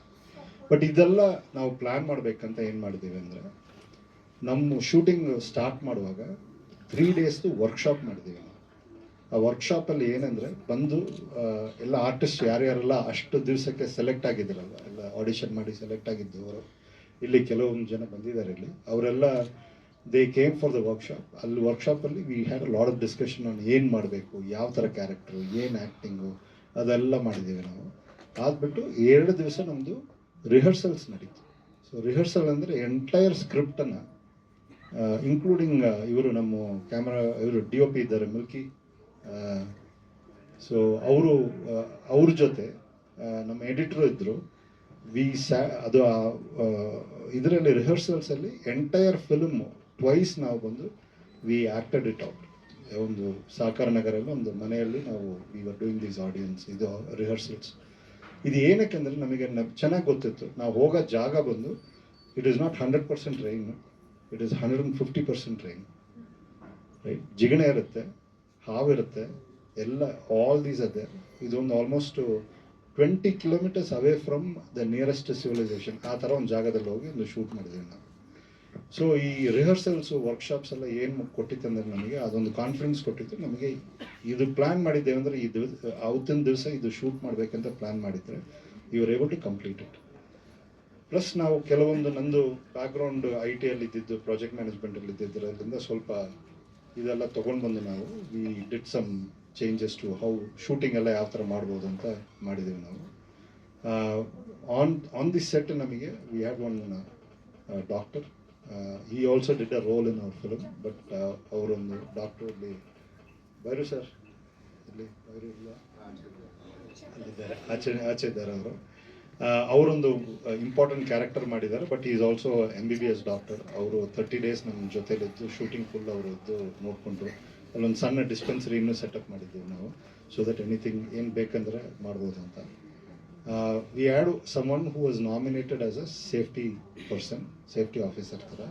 ಬಟ್ ಇದೆಲ್ಲ ನಾವು ಪ್ಲ್ಯಾನ್ ಮಾಡಬೇಕಂತ ಏನು ಮಾಡಿದ್ದೀವಿ ಅಂದರೆ, ನಮ್ಮ ಶೂಟಿಂಗ್ ಸ್ಟಾರ್ಟ್ ಮಾಡುವಾಗ 3 ಡೇಸ್ದು ವರ್ಕ್ಶಾಪ್ ಮಾಡಿದ್ದೀವಿ ನಾವು. ಆ ವರ್ಕ್ಶಾಪಲ್ಲಿ ಏನಂದರೆ, ಬಂದು ಎಲ್ಲ ಆರ್ಟಿಸ್ಟ್ ಯಾರ್ಯಾರೆಲ್ಲ ಅಷ್ಟು ದಿವಸಕ್ಕೆ ಸೆಲೆಕ್ಟ್ ಆಗಿದ್ದಾರಲ್ಲ, ಎಲ್ಲ ಆಡಿಷನ್ ಮಾಡಿ ಸೆಲೆಕ್ಟ್ ಆಗಿದ್ದವರು, ಇಲ್ಲಿ ಕೆಲವೊಂದು ಜನ ಬಂದಿದ್ದಾರೆ ಇಲ್ಲಿ, ಅವರೆಲ್ಲ they came for the workshop. ಅಲ್ಲಿ ವರ್ಕ್ಶಾಪಲ್ಲಿ we had a lot of discussion on ಏನು ಮಾಡಬೇಕು, ಯಾವ ಥರ ಕ್ಯಾರೆಕ್ಟ್ರು, ಏನು ಆ್ಯಕ್ಟಿಂಗು, ಅದೆಲ್ಲ ಮಾಡಿದ್ದೀವಿ ನಾವು. ಆದ್ಬಿಟ್ಟು 2 ದಿವಸ ನಮ್ಮದು ರಿಹರ್ಸಲ್ಸ್ ನಡೀತು. ಸೊ ರಿಹರ್ಸಲ್ ಅಂದರೆ ಎಂಟೈರ್ ಸ್ಕ್ರಿಪ್ಟನ್ನು ಇನ್ಕ್ಲೂಡಿಂಗ್ ಇವರು ನಮ್ಮ ಇವರು DOP ಇದ್ದಾರೆ ಮಿಲ್ಕಿ. ಸೊ ಅವ್ರ ಜೊತೆ ನಮ್ಮ ಎಡಿಟ್ರು ಇದ್ದರು. ಅದು ಇದರಲ್ಲಿ ರಿಹರ್ಸಲ್ಸಲ್ಲಿ ಎಂಟೈರ್ ಫಿಲ್ಮು ಟ್ವೈಸ್ ನಾವು ಬಂದು ವಿ ಆ್ಯಕ್ಟೆಡ್ ಇಟ್ ಔಟ್. ಒಂದು ಸಾಕಾರ ನಗರಲ್ಲಿ ಒಂದು ಮನೆಯಲ್ಲಿ ನಾವು we were doing these audience, ಇದು ರಿಹರ್ಸಲ್ಸ್. ಇದು ಏನಕ್ಕೆ ಅಂದರೆ ನಮಗೆ ಚೆನ್ನಾಗಿ ಗೊತ್ತಿತ್ತು, ನಾವು ಹೋಗೋ ಜಾಗ ಬಂದು it is not 100% rain, it is 150% rain, right. ಜಿಗಣೆ ಇರುತ್ತೆ, ಹಾವಿರುತ್ತೆ, ಎಲ್ಲ ಆಲ್ ದೀಸ್ ಅದೇ. ಇದೊಂದು almost 20 kilometres away from the nearest civilisation. ಆ ಥರ ಒಂದು ಜಾಗದಲ್ಲಿ ಹೋಗಿ ಒಂದು ಶೂಟ್ ಮಾಡಿದ್ದೀವಿ ನಾವು. ಸೊ ಈ ರಿಹರ್ಸಲ್ಸು ವರ್ಕ್ಶಾಪ್ಸ್ ಎಲ್ಲ ಏನು ಕೊಟ್ಟಿತ್ತಂದ್ರೆ ನಮಗೆ ಅದೊಂದು ಕಾನ್ಫಿಡೆನ್ಸ್ ಕೊಟ್ಟಿತ್ತು ನಮಗೆ. ಇದು ಪ್ಲ್ಯಾನ್ ಮಾಡಿದ್ದೇವೆ ಅಂದರೆ ಅವತ್ತಿನ ದಿವಸ ಇದು ಶೂಟ್ ಮಾಡಬೇಕಂತ ಪ್ಲ್ಯಾನ್ ಮಾಡಿದರೆ you are able to complete it. Plus ನಾವು ಕೆಲವೊಂದು ನಂದು ಬ್ಯಾಕ್ಗ್ರೌಂಡ್ ಐ ಟಿಯಲ್ಲಿ ಇದ್ದಿದ್ದು, ಪ್ರಾಜೆಕ್ಟ್ ಮ್ಯಾನೇಜ್ಮೆಂಟಲ್ಲಿ ಇದ್ದಿದ್ದರಿಂದ ಸ್ವಲ್ಪ ಇದೆಲ್ಲ ತೊಗೊಂಡು ಬಂದು ನಾವು we did some changes to how shooting ಎಲ್ಲ ಯಾವ ಥರ ಮಾಡ್ಬೋದು ಅಂತ ಮಾಡಿದ್ದೀವಿ ನಾವು. ಆನ್ ದಿಸ್ ಸೆಟ್ ನಮಗೆ we had one doctor. he also did a role in our film, but ಅವರೊಂದು ಡಾಕ್ಟರ್ ಇಲ್ಲಿ ಬೈರು ಸರ್, ಇಲ್ಲಿ ಬೈರು ಇಲ್ಲ, ಅಲ್ಲಿದ್ದಾರೆ, ಆಚೆ ಇದ್ದಾರೆ ಅವರು. ಅವರೊಂದು ಇಂಪಾರ್ಟೆಂಟ್ ಕ್ಯಾರೆಕ್ಟರ್ ಮಾಡಿದ್ದಾರೆ. But is also MBBS doctor. ಅವರು 30 ಡೇಸ್ ನಮ್ಮ ಜೊತೆಲಿದ್ದು ಶೂಟಿಂಗ್ ಫುಲ್ ಅವರು ಇದ್ದು ನೋಡಿಕೊಂಡ್ರು. ಅಲ್ಲೊಂದು ಸಣ್ಣ ಡಿಸ್ಪೆನ್ಸರಿ ಇನ್ನೂ ಸೆಟಪ್ ಮಾಡಿದ್ದೀವಿ ನಾವು, ಸೊ ದಟ್ ಎನಿಥಿಂಗ್ ಏನು ಬೇಕಂದರೆ ಮಾಡ್ಬೋದು ಅಂತ. We had someone who was nominated as a safety person, safety officer ಥರ.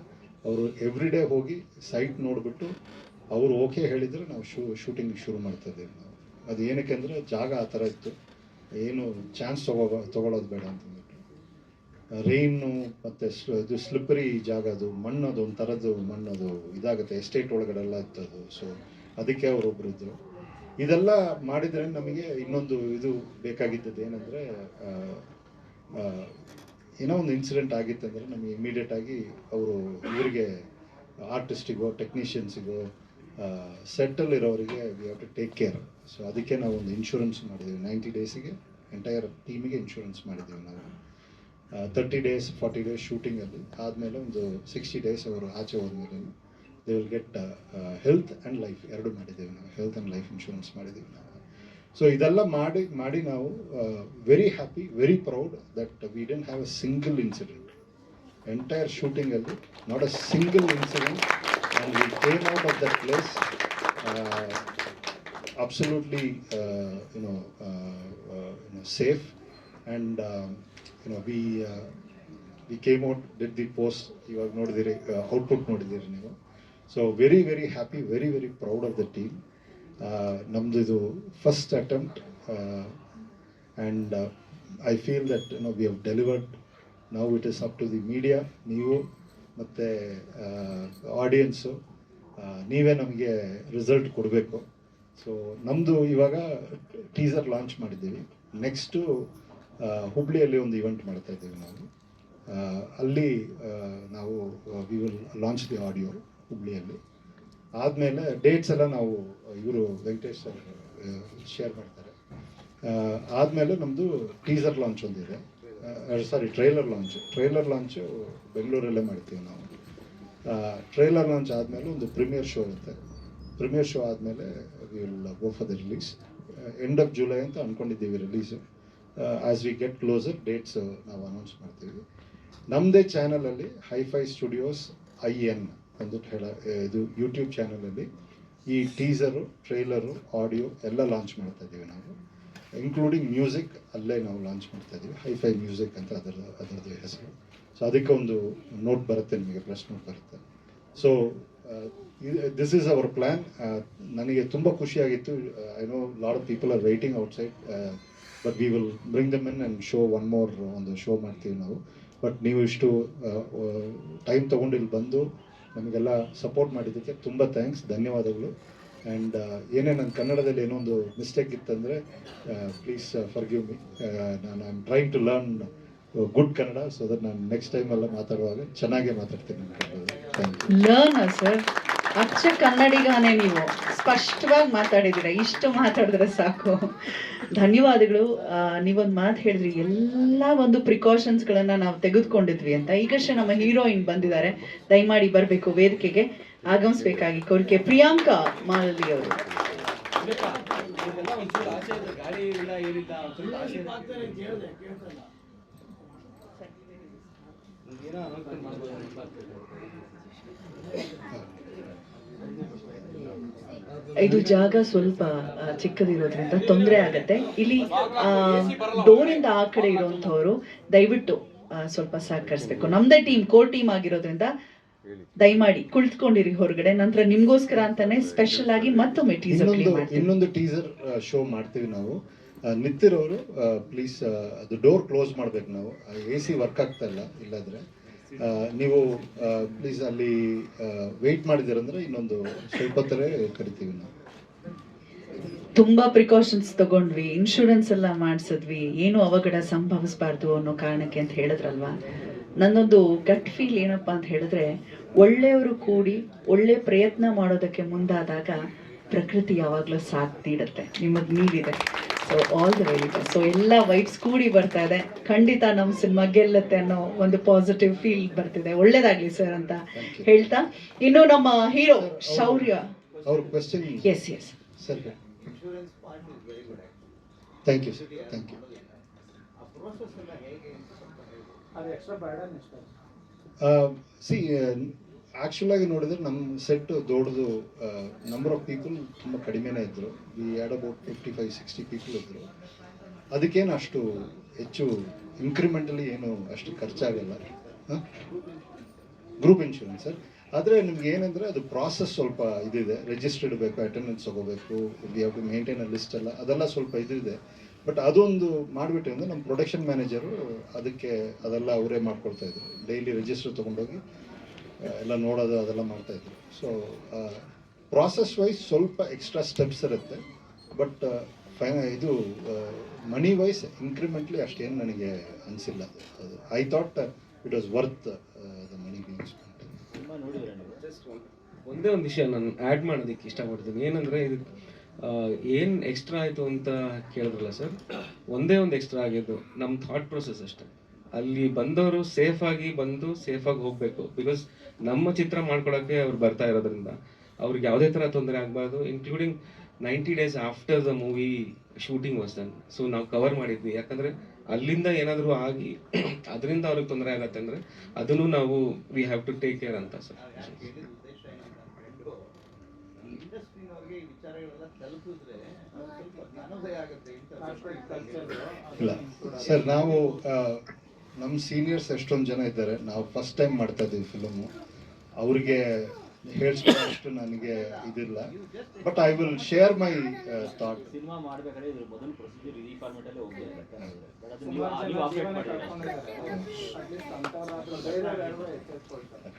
ಅವರು ಎವ್ರಿ ಡೇ ಹೋಗಿ ಸೈಟ್ ನೋಡಿಬಿಟ್ಟು ಅವರು ಓಕೆ ಹೇಳಿದರೆ ನಾವು ಶೂಟಿಂಗ್ ಶುರು ಮಾಡ್ತಾಯಿದ್ದೀವಿ ನಾವು. ಅದು ಏನಕ್ಕೆ ಅಂದರೆ ಜಾಗ ಆ ಥರ ಇತ್ತು, ಏನು ಚಾನ್ಸ್ ತೊಗೊಳೋದು ಬೇಡ ಅಂತಂದ್ಬಿಟ್ಟು. ರೈನು ಮತ್ತು ಇದು ಸ್ಲಿಪ್ಪರಿ ಜಾಗ, ಅದು ಮಣ್ಣದು ಒಂದು ಥರದ್ದು ಮಣ್ಣದು ಇದಾಗುತ್ತೆ, ಎಸ್ಟೇಟ್ ಒಳಗಡೆಲ್ಲ ಇತ್ತದು. ಸೊ ಅದಕ್ಕೆ ಅವರೊಬ್ಬರು ಇದ್ದರು. ಇದೆಲ್ಲ ಮಾಡಿದರೆ ನಮಗೆ ಇನ್ನೊಂದು ಇದು ಬೇಕಾಗಿದ್ದದ್ದು ಏನಂದರೆ, ಏನೋ ಒಂದು ಇನ್ಸಿಡೆಂಟ್ ಆಗಿತ್ತಂದರೆ ನಮಗೆ ಇಮಿಡಿಯೇಟಾಗಿ ಅವರು ಇವರಿಗೆ ಆರ್ಟಿಸ್ಟಿಗೋ ಟೆಕ್ನಿಷಿಯನ್ಸಿಗೋ ಸೆಟ್ಟಲ್ಲಿರೋರಿಗೆ we have to take care. So ಅದಕ್ಕೆ ನಾವು ಒಂದು ಇನ್ಶೂರೆನ್ಸ್ ಮಾಡಿದ್ದೀವಿ. 90 ಡೇಸಿಗೆ ಎಂಟೈರ್ ಟೀಮಿಗೆ ಇನ್ಶೂರೆನ್ಸ್ ಮಾಡಿದ್ದೀವಿ ನಾವು. 30 ಡೇಸ್ 40 ಡೇಸ್ ಶೂಟಿಂಗಲ್ಲಿ ಆದಮೇಲೆ ಒಂದು 60 ಡೇಸ್ ಅವರು ಆಚೆ ಹೋದ್ಮೇಲೆ they will get health and life ಎರಡು ಮಾಡಿದ್ದೀವಿ ನಾವು. ಹೆಲ್ತ್ ಆ್ಯಂಡ್ ಲೈಫ್ ಇನ್ಶೂರೆನ್ಸ್ ಮಾಡಿದ್ದೀವಿ ನಾವು. ಸೊ ಇದೆಲ್ಲ ಮಾಡಿ ನಾವು very happy, very proud that we didn't have a single incident entire ಶೂಟಿಂಗಲ್ಲಿ, not a single incident. And we came out of that place absolutely safe, and we came out, did the post, ಇವಾಗ ನೋಡಿದಿರಿ, output ನೋಡಿದ್ದೀರಿ ನೀವು. So very happy, very proud of the team. ನಮ್ಮದು ಇದು first attempt, and I feel that we have delivered. Now it is up to the media, ನೀವು ಮತ್ತು audience, ನೀವೇ ನಮಗೆ ರಿಸಲ್ಟ್ ಕೊಡಬೇಕು. ಸೊ ನಮ್ಮದು ಇವಾಗ ಟೀಸರ್ ಲಾಂಚ್ ಮಾಡಿದ್ದೀವಿ. ನೆಕ್ಸ್ಟು ಹುಬ್ಳಿಯಲ್ಲಿ ಒಂದು ಇವೆಂಟ್ ಮಾಡ್ತಾ ಇದ್ದೀವಿ ನಾವು. ಅಲ್ಲಿ ನಾವು we will launch the audio ಹುಬ್ಳಿಯಲ್ಲಿ. ಆದಮೇಲೆ ಡೇಟ್ಸ್ ಎಲ್ಲ ನಾವು ಇವರು ವೆಂಕಟೇಶ್ ಸರ್ ಶೇರ್ ಮಾಡ್ತಾರೆ. ಆದಮೇಲೆ ನಮ್ಮದು ಟೀಸರ್ ಲಾಂಚ್ ಒಂದಿದೆ, ಟ್ರೈಲರ್ ಲಾಂಚು ಬೆಂಗಳೂರಲ್ಲೇ ಮಾಡ್ತೀವಿ ನಾವು. ಟ್ರೈಲರ್ ಲಾಂಚ್ ಆದಮೇಲೆ ಒಂದು ಪ್ರೀಮಿಯರ್ ಶೋ ಇರುತ್ತೆ. ಪ್ರೀಮಿಯರ್ ಶೋ ಆದಮೇಲೆ we will go for the release. End of July ಅಂತ ಅಂದ್ಕೊಂಡಿದ್ದೀವಿ release. As we get closer dates ನಾವು ಅನೌನ್ಸ್ ಮಾಡ್ತೀವಿ. ನಮ್ಮದೇ ಚಾನಲಲ್ಲಿ ಹೈಫೈ ಸ್ಟುಡಿಯೋಸ್ IN ಅಂದ್ಬಿಟ್ಟು ಇದು ಯೂಟ್ಯೂಬ್ ಚಾನಲಲ್ಲಿ ಈ ಟೀಸರು, ಟ್ರೈಲರು, ಆಡಿಯೋ ಎಲ್ಲ ಲಾಂಚ್ ಮಾಡ್ತಾ ಇದ್ದೀವಿ ನಾವು, ಇನ್ಕ್ಲೂಡಿಂಗ್ ಮ್ಯೂಸಿಕ್ ಅಲ್ಲೇ ನಾವು ಲಾಂಚ್ ಮಾಡ್ತಾ ಇದ್ದೀವಿ. ಹೈಫೈ ಮ್ಯೂಸಿಕ್ ಅಂತ ಅದರದ್ದು ಹೆಸರು. ಸೊ ಅದಕ್ಕೆ ಒಂದು ನೋಟ್ ಬರುತ್ತೆ, ನಿಮಗೆ ಪ್ಲಸ್ ನೋಟ್ ಬರುತ್ತೆ. So this is our plan. ನನಗೆ ತುಂಬ ಖುಷಿಯಾಗಿತ್ತು. I know lot of people are waiting outside, but we will bring dum in and show one more ಒಂದು ಶೋ ಮಾಡ್ತೀವಿ ನಾವು. ಬಟ್ ನೀವು ಇಷ್ಟು ಟೈಮ್ ತೊಗೊಂಡು ಇಲ್ಲಿ ಬಂದು ನಮಗೆಲ್ಲ ಸಪೋರ್ಟ್ ಮಾಡಿದ್ದಕ್ಕೆ ತುಂಬ ಥ್ಯಾಂಕ್ಸ್, ಧನ್ಯವಾದಗಳು. ಆ್ಯಂಡ್ ಏನೇ ನನ್ನ ಕನ್ನಡದಲ್ಲಿ ಏನೋ ಒಂದು ಮಿಸ್ಟೇಕ್ ಇತ್ತಂದರೆ ಪ್ಲೀಸ್ ಫರ್ಗಿವ್ ಮಿ. ನಾನು I am trying to learn good Kannada, so that ನಾನು ನೆಕ್ಸ್ಟ್ ಟೈಮ್ ಎಲ್ಲ ಮಾತಾಡುವಾಗ ಚೆನ್ನಾಗೇ ಮಾತಾಡ್ತೀನಿ. ಲರ್ನ್ ಸರ್, ಅಚ್ಚ ಕನ್ನಡಿಗನೇ ನೀವು, ಸ್ಪಷ್ಟವಾಗಿ ಮಾತಾಡಿದ್ದೀರ. ಇಷ್ಟು ಮಾತಾಡಿದ್ರೆ ಸಾಕು. ಧನ್ಯವಾದಗಳು. ನೀವೊಂದು ಮಾತು ಹೇಳಿದ್ರಿ, ಎಲ್ಲ ಒಂದು ಪ್ರಿಕಾಷನ್ಸ್ಗಳನ್ನು ನಾವು ತೆಗೆದುಕೊಂಡಿದ್ವಿ ಅಂತ. ಈಗಷ್ಟೇ ನಮ್ಮ ಹೀರೋಯಿನ್ ಬಂದಿದ್ದಾರೆ, ದಯಮಾಡಿ ಬರಬೇಕು ವೇದಿಕೆಗೆ, ಆಗಮಿಸ್ಬೇಕಾಗಿ ಕೋರಿಕೆ. ಪ್ರಿಯಾಂಕಾ ಮಾಲದಿ ಅವರು. ಇದು ಜಾಗ ಸ್ವಲ್ಪ ಚಿಕ್ಕದಿರೋದ್ರಿಂದ ತೊಂದರೆ ಆಗತ್ತೆ. ಇಲ್ಲಿ ಡೋರಿಂದ ಆ ಕಡೆ ಇರುವಂತವ್ರು ದಯವಿಟ್ಟು ಸ್ವಲ್ಪ ಸಹಕರಿಸ್ಬೇಕು. ನಮ್ದೇ ಟೀಮ್, ಕೋರ್ ಟೀಮ್ ಆಗಿರೋದ್ರಿಂದ ದಯಮಾಡಿ ಕುಳಿತುಕೊಂಡಿರಿ ಹೊರಗಡೆ. ನಂತರ ನಿಮ್ಗೋಸ್ಕರ ಅಂತಾನೆ ಸ್ಪೆಷಲ್ ಆಗಿ ಮತ್ತೊಮ್ಮೆ ಟೀಸರ್ ಇನ್ನೊಂದು ಟೀಸರ್ ಶೋ ಮಾಡ್ತೀವಿ ನಾವು. ನಿಂತಿರೋರು ಪ್ಲೀಸ್ ಅದು ಡೋರ್ ಕ್ಲೋಸ್ ಮಾಡ್ಬೇಕು. ನಾವು AC ವರ್ಕ್ ಆಗ್ತಾ ಇಲ್ಲ, ಇಲ್ಲಾದ್ರೆ ನೀವು ಪ್ಲೀಸ್ ಅಲ್ಲಿ ವೆಯ್ಟ್ ಮಾಡಿದಿರಂದ್ರೆ ಇನ್ನೊಂದು ಸ್ವಲ್ಪ ಹೊತ್ತಲ್ಲೇ ಕರಿತೀವಿ ನಾವು. ತುಂಬಾ ಪ್ರಿಕಾಷನ್ಸ್ ತಗೊಂಡ್ವಿ, ಇನ್ಶೂರೆನ್ಸ್ ಎಲ್ಲ ಮಾಡಿಸಿದ್ವಿ, ಏನು ಅವಘಡ ಸಂಭವಿಸಬಾರ್ದು ಅನ್ನೋ ಕಾರಣಕ್ಕೆ ಅಂತ ಹೇಳಿದ್ರಲ್ವಾ. ನನ್ನೊಂದು ಗಟ್ ಫೀಲ್ ಏನಪ್ಪಾ ಅಂತ ಹೇಳಿದ್ರೆ, ಒಳ್ಳೆಯವರು ಕೂಡಿ ಒಳ್ಳೆ ಪ್ರಯತ್ನ ಮಾಡೋದಕ್ಕೆ ಮುಂದಾದಾಗ ಪ್ರಕೃತಿ ಯಾವಾಗಲೂ ಸಾಥ್ ನೀಡುತ್ತೆ. ನಿಮ್ಮದು ನೀಡಿದೆ. So all the very best. So ಎಲ್ಲ ವೈಬ್ಸ್ ಕೂಡಿ ಬರ್ತಾ ಇದೆ. ಖಂಡಿತ ನಮ್ಮ ಸಿನಿಮಾ ಗೆಲ್ಲುತ್ತೆ ಅನ್ನೋ ಒಂದು ಪಾಸಿಟಿವ್ ಫೀಲ್ ಬರ್ತಿದೆ. ಒಳ್ಳೇದಾಗ್ಲಿ ಸರ್ ಅಂತ ಹೇಳ್ತಾ, ಇನ್ನು ನಮ್ಮ hero Shourya. Yes sir, thank you sir, thank you. See actual ಆಗಿ ನೋಡಿದ್ರೆ ನಮ್ಮ ಸೆಟ್ ದೊಡ್ಡದು, ನಂಬರ್ ಆಫ್ ಪೀಪಲ್ ತುಂಬ ಕಡಿಮೆನೇ ಇದ್ದರು. ವಿ ಹ್ಯಾಡ್ ಅಬೌಟ್ 55-60 ಪೀಪಲ್ ಇದ್ದರು. ಅದಕ್ಕೇನು ಅಷ್ಟು ಹೆಚ್ಚು ಇನ್ಕ್ರಿಮೆಂಟಲಿ ಏನು ಅಷ್ಟು ಖರ್ಚಾಗಲ್ಲ. Group insurance sir. ಆದರೆ ನಿಮ್ಗೆ ಏನಂದರೆ ಅದು ಪ್ರಾಸೆಸ್ ಸ್ವಲ್ಪ ಇದಿದೆ, ರಿಜಿಸ್ಟರ್ಡ್ ಬೇಕು, ಅಟೆಂಡೆನ್ಸ್ ತೊಗೋಬೇಕು, we have to maintain list ಎಲ್ಲ, ಅದೆಲ್ಲ ಸ್ವಲ್ಪ ಇದಿದೆ. ಬಟ್ ಅದೊಂದು ಮಾಡಿಬಿಟ್ಟು ಅಂದರೆ ನಮ್ಮ ಪ್ರೊಡಕ್ಷನ್ ಮ್ಯಾನೇಜರು ಅದಕ್ಕೆ ಅದೆಲ್ಲ ಅವರೇ ಮಾಡ್ಕೊಳ್ತಾಯಿದ್ರು. ಡೈಲಿ ರಿಜಿಸ್ಟರ್ ತೊಗೊಂಡೋಗಿ ಎಲ್ಲ ನೋಡೋದು ಅದೆಲ್ಲ ಮಾಡ್ತಾಯಿದ್ರು. ಸೊ ಪ್ರಾಸೆಸ್ ವೈಸ್ ಸ್ವಲ್ಪ ಎಕ್ಸ್ಟ್ರಾ ಸ್ಟೆಪ್ಸ್ ಇರುತ್ತೆ. ಬಟ್ ಇದು ಮನಿ ವೈಸ್ ಇನ್ಕ್ರಿಮೆಂಟ್ಲಿ ಅಷ್ಟೇನು ನನಗೆ ಅನಿಸಿಲ್ಲ. ಅದು I thought it was worth the money being spent. ಒಂದೇ ಒಂದು ವಿಷಯ ನಾನು ಆ್ಯಡ್ ಮಾಡೋದಕ್ಕೆ ಇಷ್ಟಪಡ್ತೀನಿ. ಏನಂದರೆ ಇದು ಏನು ಎಕ್ಸ್ಟ್ರಾ ಆಯಿತು ಅಂತ ಕೇಳಿದ್ರಲ್ಲ ಸರ್, ಒಂದೇ ಒಂದು ಎಕ್ಸ್ಟ್ರಾ ಆಗಿದ್ದು ನಮ್ಮ ಥಾಟ್ ಪ್ರೊಸೆಸ್ ಅಷ್ಟೇ. ಅಲ್ಲಿ ಬಂದವರು ಸೇಫಾಗಿ ಬಂದು ಸೇಫಾಗಿ ಹೋಗಬೇಕು. ಬಿಕಾಸ್ ನಮ್ಮ ಚಿತ್ರ ಮಾಡ್ಕೊಳಕ್ಕೆ ಅವ್ರು ಬರ್ತಾ ಇರೋದ್ರಿಂದ ಅವ್ರಿಗೆ ಯಾವುದೇ ಥರ ತೊಂದರೆ ಆಗಬಾರ್ದು. Including 90 days after the movie shooting was done. So ನಾವು ಕವರ್ ಮಾಡಿದ್ವಿ. ಯಾಕಂದರೆ ಅಲ್ಲಿಂದ ಏನಾದರೂ ಆಗಿ ಅದರಿಂದ ಅವ್ರಿಗೆ ತೊಂದರೆ ಆಗತ್ತೆ ಅಂದರೆ ಅದನ್ನು ನಾವು we have to take care ಅಂತ ಸರ್. ಇಲ್ಲ ಸರ್, ನಾವು ನಮ್ಮ ಸೀನಿಯರ್ಸ್ ಎಷ್ಟೊಂದು ಜನ ಇದ್ದಾರೆ, ನಾವು ಫಸ್ಟ್ ಟೈಮ್ ಮಾಡ್ತಾ ಇದ್ದೀವಿ ಫಿಲಮು. ಅವ್ರಿಗೆ ಹೇಳಿಸ್ಕೊಳ್ಳೋಷ್ಟು ನನಗೆ ಇದಿಲ್ಲ, but I will share my thought. Cinema ಮಾಡಬೇಕಾದ್ರೆ ಇದ್ರ ಮೊದಲು ಪ್ರೊಸೀಜರ್ ಈ ಫಾರ್ಮೆಟ್ ಅಲ್ಲೇ ಹೋಗ್ಬೇಕು. ಬಟ್ ಅದು ನೀವು ಅಪ್ಡೇಟ್ ಮಾಡಿದ್ರೆ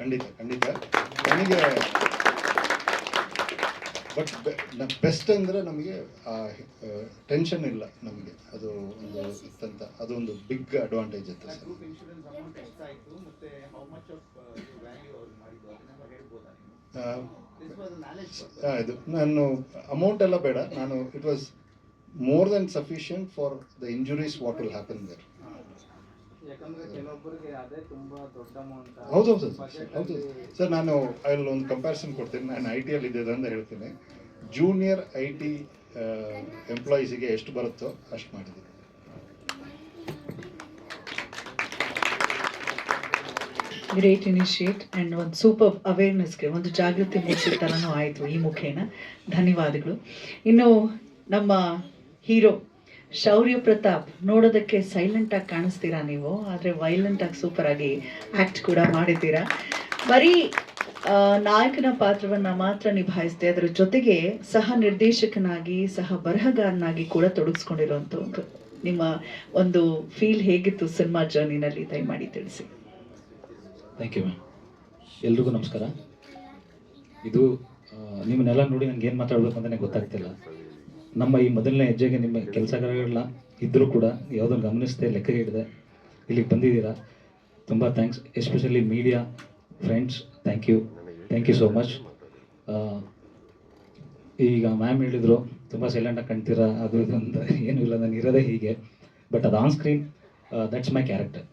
ಖಂಡಿತ ಖಂಡಿತ ನನಗೆ. ಬಟ್ ಬೆಸ್ಟ್ ಅಂದರೆ ನಮಗೆ ಟೆನ್ಷನ್ ಇಲ್ಲ ನಮಗೆ, ಅದು ಒಂದು ಇತ್ತಂತ ಅದೊಂದು ಬಿಗ್ ಅಡ್ವಾಂಟೇಜ್ ಇತ್ತು ಸರ್. ಇದು ನಾನು ಅಮೌಂಟ್ ಎಲ್ಲ ಬೇಡ, ನಾನು it was more than sufficient for the injuries what will happen there. ಹೌದು ಹೌದು ಸರ್, ನಾನು ಅಲ್ಲಿ ಒಂದು ಕಂಪ್ಯಾರಿಸನ್ ಕೊಡ್ತೀನಿ. ನಾನು IT ಅಲ್ಲಿ ಇದ್ದಿದ್ದೆ ಅಂತ ಹೇಳ್ತೀನಿ. ಜೂನಿಯರ್ IT ಎಂಪ್ಲಾಯೀಸಿಗೆ ಎಷ್ಟು ಬರುತ್ತೋ ಅಷ್ಟು ಮಾಡಿದ್ದೀನಿ. ಗ್ರೇಟ್ ಇನಿಷಿಯೇಟ್ ಆ್ಯಂಡ್ ಒಂದು ಸೂಪರ್ ಅವೇರ್ನೆಸ್ಗೆ ಒಂದು ಜಾಗೃತಿ ಮೂಡಿಸಿದ ಥರನೂ ಆಯಿತು ಈ ಮುಖೇನ. ಧನ್ಯವಾದಗಳು. ಇನ್ನು ನಮ್ಮ ಹೀರೋ ಶೌರ್ಯ ಪ್ರತಾಪ್, ನೋಡೋದಕ್ಕೆ ಸೈಲೆಂಟಾಗಿ ಕಾಣಿಸ್ತೀರಾ ನೀವು, ಆದರೆ ವೈಲೆಂಟಾಗಿ ಸೂಪರಾಗಿ ಆ್ಯಕ್ಟ್ ಕೂಡ ಮಾಡಿದ್ದೀರಾ. ಬರೀ ನಾಯಕನ ಪಾತ್ರವನ್ನು ಮಾತ್ರ ನಿಭಾಯಿಸಿದೆ, ಅದರ ಜೊತೆಗೆ ಸಹ ನಿರ್ದೇಶಕನಾಗಿ ಸಹ ಬರಹಗಾರನಾಗಿ ಕೂಡ ತೊಡಗಿಸ್ಕೊಂಡಿರುವಂಥದ್ದು. ನಿಮ್ಮ ಒಂದು ಫೀಲ್ ಹೇಗಿತ್ತು ಸಿನಿಮಾ ಜರ್ನಿನಲ್ಲಿ, ದಯಮಾಡಿ ತಿಳಿಸಿ. Thank you ma'am. ಎಲ್ರಿಗೂ ನಮಸ್ಕಾರ. ಇದು ನಿಮ್ಮನ್ನೆಲ್ಲ ನೋಡಿ ನನಗೆ ಏನು ಮಾತಾಡಬೇಕು ಅಂತಲೇ ಗೊತ್ತಾಗ್ತಿಲ್ಲ. ನಮ್ಮ ಈ ಮೊದಲನೇ ಹೆಜ್ಜೆಗೆ ನಿಮ್ಮ ಕೆಲಸಗಾರರೆಲ್ಲ ಇದ್ದರೂ ಕೂಡ ಯಾವುದನ್ನು ಗಮನಿಸದೆ ಲೆಕ್ಕ ಹಿಡಿದೆ ಇಲ್ಲಿಗೆ ಬಂದಿದ್ದೀರಾ. ತುಂಬ thanks. Especially media friends, thank you so much. ಈಗ ಮ್ಯಾಮ್ ಹೇಳಿದರು ತುಂಬ ಸೈಲೆಂಟಾಗಿ ಕಾಣ್ತೀರಾ, ಅದು ಇದು ಅಂತ. ಏನೂ ಇಲ್ಲ, ನಾನು ಇರೋದೇ ಹೀಗೆ. ಬಟ್ ಅದು on screen that's my character.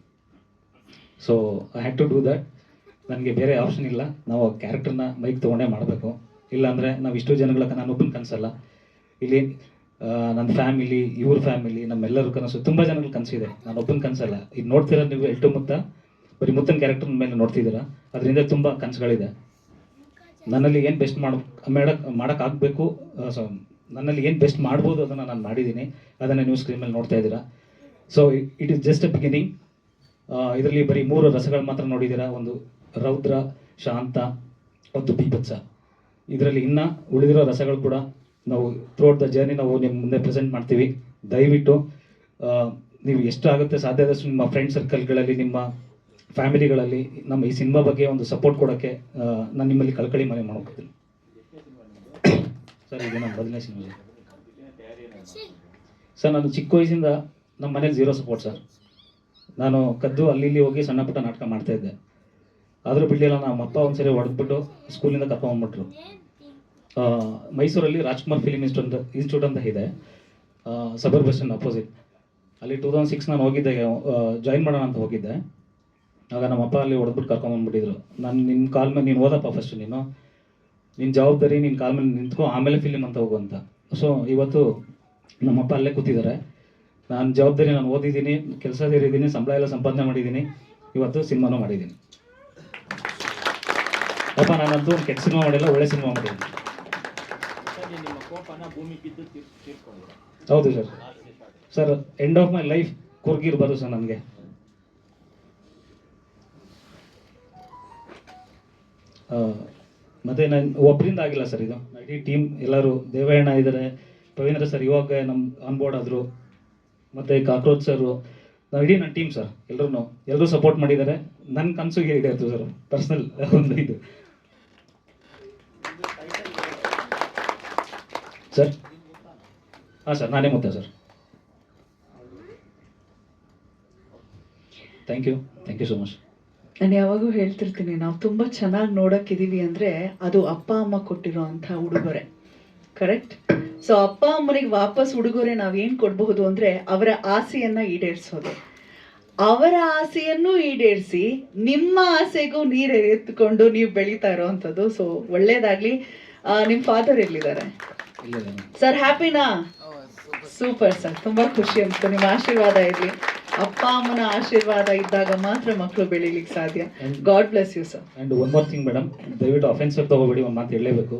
So I had to do that. ನನಗೆ ಬೇರೆ ಆಪ್ಷನ್ ಇಲ್ಲ. ನಾವು ಆ ಕ್ಯಾರೆಕ್ಟರ್ನ ಮೈಕ್ ತೊಗೊಂಡೇ ಮಾಡಬೇಕು. ಇಲ್ಲಾಂದರೆ ನಾವು ಇಷ್ಟು ಜನಗಳ ನಾನು ಒಬ್ಬನ ಕನಸಲ್ಲ. ಇಲ್ಲಿ ನನ್ನ ಫ್ಯಾಮಿಲಿ, ಇವ್ರ ಫ್ಯಾಮಿಲಿ, ನಮ್ಮೆಲ್ಲರೂ ಕನಸು, ತುಂಬ ಜನಗಳ ಕನಸಿದೆ. ನಾನು ಒಬ್ಬನ ಕನಸಲ್ಲ. ಈಗ ನೋಡ್ತೀರಾ ನೀವು ಎಲ್ಟು ಮುತ್ತ, ಬರೀ ಮುತ್ತನ ಕ್ಯಾರೆಕ್ಟರ್ ಮೇಲೆ ನೋಡ್ತಿದ್ದೀರಾ. ಅದರಿಂದ ತುಂಬ ಕನಸುಗಳಿದೆ. ನನ್ನಲ್ಲಿ ಏನು ಬೆಸ್ಟ್ ಮಾಡೋಕ್ಕಾಗಬೇಕು, ಸೊ ನನ್ನಲ್ಲಿ ಏನು ಬೆಸ್ಟ್ ಮಾಡ್ಬೋದು ಅದನ್ನು ನಾನು ಮಾಡಿದ್ದೀನಿ. ಅದನ್ನು ನೀವು ಸ್ಕ್ರೀನ್ ಮೇಲೆ ನೋಡ್ತಾ ಇದ್ದೀರಾ. So it is just a beginning. ಇದರಲ್ಲಿ ಬರೀ 3 ರಸಗಳು ಮಾತ್ರ ನೋಡಿದ್ದೀರಾ. ಒಂದು ರೌದ್ರ, ಶಾಂತ, ಒಂದು ಬೀಭತ್ಸ. ಇದರಲ್ಲಿ ಇನ್ನೂ ಉಳಿದಿರೋ ರಸಗಳು ಕೂಡ ನಾವು ಥ್ರೂಔಟ್ ದ ಜರ್ನಿ ನಾವು ನಿಮ್ಮ ಮುಂದೆ ಪ್ರೆಸೆಂಟ್ ಮಾಡ್ತೀವಿ. ದಯವಿಟ್ಟು ನೀವು ಎಷ್ಟು ಆಗುತ್ತೆ ಸಾಧ್ಯ ಆದಷ್ಟು ನಿಮ್ಮ ಫ್ರೆಂಡ್ ಸರ್ಕಲ್ಗಳಲ್ಲಿ, ನಿಮ್ಮ ಫ್ಯಾಮಿಲಿಗಳಲ್ಲಿ ನಮ್ಮ ಈ ಸಿನಿಮಾ ಬಗ್ಗೆ ಒಂದು ಸಪೋರ್ಟ್ ಕೊಡೋಕ್ಕೆ ನಾನು ನಿಮ್ಮಲ್ಲಿ ಕಳಕಳಿ ಮನೆ ಮಾಡ್ಕೊತೀನಿ ಸರ್. ಇದು ನಮ್ಮ ಮೊದಲನೇ ಸಿನಿಮಾ ಸರ್. ನಾನು ಚಿಕ್ಕ ವಯಸ್ಸಿಂದ ನಮ್ಮ ಮನೇಲಿ 0 ಸಪೋರ್ಟ್ ಸರ್. ನಾನು ಕದ್ದು ಅಲ್ಲಿ ಇಲ್ಲಿ ಹೋಗಿ ಸಣ್ಣ ಪುಟ್ಟ ನಾಟಕ ಮಾಡ್ತಾಯಿದ್ದೆ. ಆದರೂ ಬಿಡಲಿಲ್ಲ. ನಮ್ಮ ಅಪ್ಪ ಒಂದ್ಸರಿ ಹೊಡೆದ್ಬಿಟ್ಟು ಸ್ಕೂಲಿಂದ ಕರ್ಕೊಂಡ್ಬಿಟ್ರು. ಮೈಸೂರಲ್ಲಿ ರಾಜ್ಕುಮಾರ್ ಫಿಲಿಮ್ ಇನ್ಸ್ಟಿಟ್ಯೂಟ್ ಅಂತ ಇದೆ, ಸಬರ್ ಬಸ್ ಸ್ಟ್ಯಾಂಡ್ ಅಪೋಸಿಟ್. ಅಲ್ಲಿ 2006 ನಾನು ಹೋಗಿದ್ದೆ, ಜಾಯಿನ್ ಮಾಡೋಣ ಅಂತ ಹೋಗಿದ್ದೆ. ಆಗ ನಮ್ಮ ಅಪ್ಪ ಅಲ್ಲಿ ಹೊಡೆದ್ಬಿಟ್ಟು ಕರ್ಕೊಂಬಂದ್ಬಿಟ್ಟಿದ್ರು. ನಾನು ನಿನ್ನ ಕಾಲ್ ಮೇಲೆ ನೀನು ಓದಪ್ಪ, ಫಸ್ಟ್ ನಿನ್ನ ಜವಾಬ್ದಾರಿ, ನಿನ್ನ ಕಾಲ್ ಮೇಲೆ ನಿಂತ್ಕೊ, ಆಮೇಲೆ ಫಿಲಿಮ್ ಅಂತ ಹೋಗು ಅಂತ. ಸೊ ಇವತ್ತು ನಮ್ಮಪ್ಪ ಅಲ್ಲೇ ಕೂತಿದ್ದಾರೆ. ನಾನು ಜವಾಬ್ದಾರಿ, ನಾನು ಓದಿದ್ದೀನಿ, ಕೆಲಸ ಸೇರಿದ್ದೀನಿ, ಸಂಬಳ ಎಲ್ಲ ಸಂಪಾದನೆ ಮಾಡಿದ್ದೀನಿ, ಇವತ್ತು ಸಿನಿಮಾನೂ ಮಾಡಿದ್ದೀನಿ. ಅಪ್ಪ ನಾನಂತೂ ಒಂದು ಕೆಟ್ಟ ಸಿನಿಮಾ ಮಾಡಿಲ್ಲ, ಒಳ್ಳೆ ಸಿನಿಮಾ ಮಾಡಿದ್ದೀನಿ. ಹೌದು sir. Sir end of my life ಕುರ್ಗಿರ್ಬಾರ್ದು ಸರ್ ನನಗೆ. ಮತ್ತು ನಾನು ಒಬ್ಬರಿಂದ ಆಗಿಲ್ಲ ಸರ್, ಇದು ಇಡೀ ಟೀಮ್ ಎಲ್ಲರೂ. ದೇವಯ್ಯಣ್ಣ ಇದ್ದಾರೆ, ಪವೀಂದ್ರ ಸರ್ ಇವಾಗ ನಮ್ಮ ಆನ್ಬೋರ್ಡ್ ಆದರು, ಮತ್ತು ಕಾಕ್ರೋಚ್ ಸರು, ನಾವು ಇಡೀ ನನ್ನ ಟೀಮ್ ಸರ್. ಎಲ್ಲರೂ ಸಪೋರ್ಟ್ ಮಾಡಿದ್ದಾರೆ. ನನ್ನ ಕನಸಿಗೆ ಈಡೇರ್ತು ಸರ್, ಪರ್ಸ್ನಲ್ ಒಂದು ಇದು ಸರ್. ಹಾಂ ಸರ್, ನಾನೇ Mutta sir. Thank you so much. ನಾನು ಯಾವಾಗೂ ಹೇಳ್ತಿರ್ತೀನಿ, ನಾವು ತುಂಬ ಚೆನ್ನಾಗಿ ನೋಡೋಕ್ಕಿದ್ದೀವಿ ಅಂದರೆ ಅದು ಅಪ್ಪ ಅಮ್ಮ ಕೊಟ್ಟಿರೋ ಅಂಥ ಉಡುಗೊರೆ. ಕರೆಕ್ಟ್. ಸೊ ಅಪ್ಪ ಅಮ್ಮನಿಗೆ ವಾಪಸ್ ಉಡುಗೊರೆ ನಾವೇನು ಕೊಡಬಹುದು ಅಂದರೆ ಅವರ ಆಸೆಯನ್ನು ಈಡೇರಿಸೋದು. ಅವರ ಆಸೆಯನ್ನು ಈಡೇರಿಸಿ ನಿಮ್ಮ ಆಸೆಗೂ ನೀರು ಎತ್ಕೊಂಡು ನೀವು ಬೆಳೀತಾ ಇರೋವಂಥದ್ದು. ಸೊ ಒಳ್ಳೇದಾಗಲಿ. ನಿಮ್ಮ ಫಾದರ್ ಎಲ್ಲಿದ್ದಾರೆ ಸರ್? ಹ್ಯಾಪಿನಾ? ಸೂಪರ್ ಸರ್, ತುಂಬ ಖುಷಿ ಅನಿಸ್ತು. ನಿಮ್ಮ ಆಶೀರ್ವಾದ ಇರಲಿ. ಅಪ್ಪ ಅಮ್ಮನ ಆಶೀರ್ವಾದ ಇದ್ದಾಗ ಮಾತ್ರ ಮಕ್ಕಳು ಬೆಳೀಲಿಕ್ಕೆ ಸಾಧ್ಯ. God bless you sir. And one more thing madam, ದಯವಿಟ್ಟು ಅಫೆನ್ಸಿವ್ ತಗೋಬೇಡಿ, ಒಂದು ಮಾತು ಹೇಳಲೇಬೇಕು.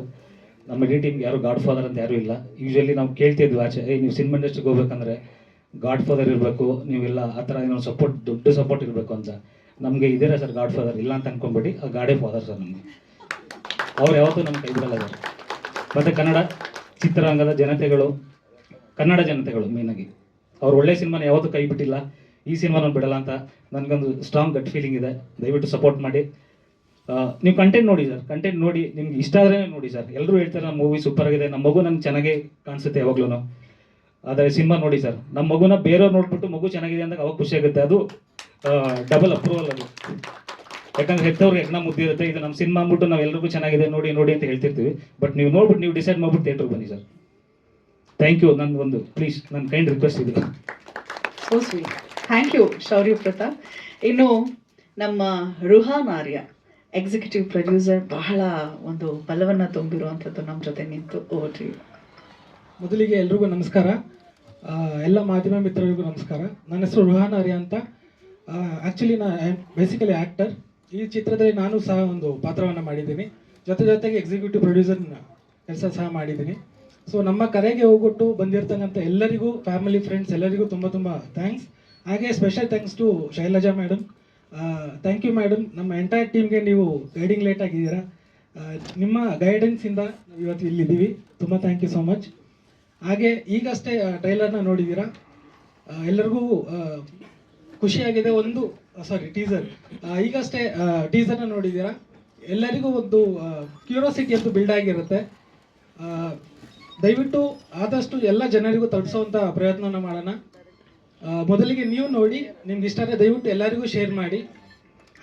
ನಮ್ಮ ಇಡೀ ಟೀಮ್ಗೆ ಯಾರು ಗಾಡ್ ಫಾದರ್ ಅಂತ ಯಾರೂ ಇಲ್ಲ. ಯೂಶ್ವಲಿ ನಾವು ಕೇಳ್ತಿದ್ವಿ ಆಚೆ, ನೀವು ಸಿನಿಮಾ ಇಂಡಸ್ಟ್ರಿಗೆ ಹೋಗ್ಬೇಕಂದ್ರೆ ಗಾಡ್ ಫಾದರ್ ಇರಬೇಕು, ನೀವೆಲ್ಲ ಆ ಥರ ಏನೋ ಸಪೋರ್ಟ್, ದೊಡ್ಡ ಸಪೋರ್ಟ್ ಇರಬೇಕು ಅಂತ. ನಮಗೆ ಇದ್ದೀರಾ ಸರ್ ಗಾಡ್ ಫಾದರ್, ಇಲ್ಲ ಅಂತ ಅನ್ಕೊಂಬೇಡಿ, ಆ ಗಾಡೇ ಫಾದರ್ ಸರ್ ನಮಗೆ. ಅವ್ರು ಯಾವತ್ತೂ ನಮ್ಮ ಕೈ ಬಿಡಲ್ಲ ಸರ್. ಮತ್ತು ಕನ್ನಡ ಚಿತ್ರರಂಗದ ಜನತೆಗಳು, ಕನ್ನಡ ಜನತೆಗಳು ಮೇಯ್ನಾಗಿ ಅವ್ರು ಒಳ್ಳೆ ಸಿನಿಮಾನ ಯಾವತ್ತೂ ಕೈ ಬಿಟ್ಟಿಲ್ಲ. ಈ ಸಿನಿಮಾನ ಬಿಡಲ್ಲ ಅಂತ ನನಗೊಂದು ಸ್ಟ್ರಾಂಗ್ ಗಟ್ ಫೀಲಿಂಗ್ ಇದೆ. ದಯವಿಟ್ಟು ಸಪೋರ್ಟ್ ಮಾಡಿ. ನೀವು ಕಂಟೆಂಟ್ ನೋಡಿ ಸರ್, ಕಂಟೆಂಟ್ ನೋಡಿ, ನಿಮ್ಗೆ ಇಷ್ಟ ಆದರೆ ನೋಡಿ ಸರ್. ಎಲ್ಲರೂ ಹೇಳ್ತಾರೆ ನಮ್ಮ ಮೂವಿ ಸೂಪರ್ ಆಗಿದೆ, ನಮ್ಮ ಮಗು ನಂಗೆ ಚೆನ್ನಾಗೇ ಕಾಣಿಸುತ್ತೆ ಯಾವಾಗ್ಲೂ. ಆದರೆ ಸಿನಿಮಾ ನೋಡಿ ಸರ್, ನಮ್ಮ ಮಗುನ ಬೇರೆಯವ್ರು ನೋಡ್ಬಿಟ್ಟು ಮಗು ಚೆನ್ನಾಗಿದೆ ಅಂದಾಗ ಅವಾಗ ಖುಷಿ ಆಗುತ್ತೆ. ಅದು ಡಬಲ್ ಅಪ್ರೂವಲ್ ಅದು. ಯಾಕಂದ್ರೆ ಹೆತ್ತವ್ರಿಗೆ ಹೆಗ್ನ ಮುದ್ದಿರುತ್ತೆ. ಇದು ನಮ್ಮ ಸಿನಿಮಾ ಅಂದ್ಬಿಟ್ಟು ನಾವು ಎಲ್ರಿಗೂ ಚೆನ್ನಾಗಿದೆ ನೋಡಿ ನೋಡಿ ಅಂತ ಹೇಳ್ತಿರ್ತೀವಿ. ಬಟ್ ನೀವು ನೋಡ್ಬಿಟ್ಟು ನೀವು ಡಿಸೈಡ್ ಮಾಡ್ಬಿಟ್ಟು ಥಿಯೇಟ್ರಿಗೆ ಬನ್ನಿ ಸರ್. Thank you. ನನ್ನ ಒಂದು ಪ್ಲೀಸ್, ನನ್ನ ಕೈಂಡ್ ರಿಕ್ವೆಸ್ಟ್ ಇದೆ. So sweet. ಥ್ಯಾಂಕ್ ಯು ಶೌರ್ಯ ಪ್ರತಾಪ್. ಇನ್ನು ನಮ್ಮ ರುಹಾನ್ ಆರ್ಯ, ಎಕ್ಸಿಕ್ಯೂಟಿವ್ ಪ್ರೊಡ್ಯೂಸರ್, ಬಹಳ ಒಂದು ಬಲವನ್ನು ತುಂಬಿರುವಂಥದ್ದು ನಮ್ಮ ಜೊತೆ ನಿಂತು. Over to you. ಮೊದಲಿಗೆ ಎಲ್ರಿಗೂ ನಮಸ್ಕಾರ. ಎಲ್ಲ ಮಾಧ್ಯಮ ಮಿತ್ರರಿಗೂ ನಮಸ್ಕಾರ. ನನ್ನ ಹೆಸರು ರುಹಾನ್ ಆರ್ಯ ಅಂತ. Actually basically actor. ಈ ಚಿತ್ರದಲ್ಲಿ ನಾನು ಸಹ ಒಂದು ಪಾತ್ರವನ್ನು ಮಾಡಿದ್ದೀನಿ. ಜೊತೆಗೆ ಎಕ್ಸಿಕ್ಯೂಟಿವ್ ಪ್ರೊಡ್ಯೂಸರ್ ಕೆಲಸ ಸಹ ಮಾಡಿದ್ದೀನಿ. ಸೊ ನಮ್ಮ ಕರೆಗೆ ಹೋಗ್ಬಿಟ್ಟು ಬಂದಿರ್ತಕ್ಕಂಥ ಎಲ್ಲರಿಗೂ, ಫ್ಯಾಮಿಲಿ ಫ್ರೆಂಡ್ಸ್ ಎಲ್ಲರಿಗೂ ತುಂಬ ಥ್ಯಾಂಕ್ಸ್. ಹಾಗೆ special thanks to Shailaja madam. Thank you madam. ನಮ್ಮ ಎಂಟೈರ್ ಟೀಮ್ಗೆ ನೀವು ಗೈಡಿಂಗ್ ಲೇಟ್ ಆಗಿದ್ದೀರಾ. ನಿಮ್ಮ ಗೈಡೆನ್ಸಿಂದ ಇವತ್ತು ಇಲ್ಲಿದ್ದೀವಿ. ತುಂಬ ಥ್ಯಾಂಕ್ ಯು ಸೋ ಮಚ್. ಹಾಗೆ ಈಗಷ್ಟೇ ಟ್ರೈಲರ್ನ ನೋಡಿದ್ದೀರಾ. ಎಲ್ಲರಿಗೂ ಖುಷಿಯಾಗಿದೆ. ಟೀಸರ್ ಈಗಷ್ಟೇ ಟೀಸರ್ನ ನೋಡಿದ್ದೀರಾ. ಎಲ್ಲರಿಗೂ ಒಂದು ಕ್ಯೂರಿಯಾಸಿಟಿ ಅಂತೂ ಬಿಲ್ಡ್ ಆಗಿರುತ್ತೆ. ದಯವಿಟ್ಟು ಆದಷ್ಟು ಎಲ್ಲ ಜನರಿಗೂ ತಲುಪಿಸೋವಂಥ ಪ್ರಯತ್ನನ ಮಾಡೋಣ. ಮೊದಲಿಗೆ ನೀವು ನೋಡಿ, ನಿಮ್ಗೆ ಇಷ್ಟ ಆದರೆ ದಯವಿಟ್ಟು ಎಲ್ಲರಿಗೂ ಶೇರ್ ಮಾಡಿ.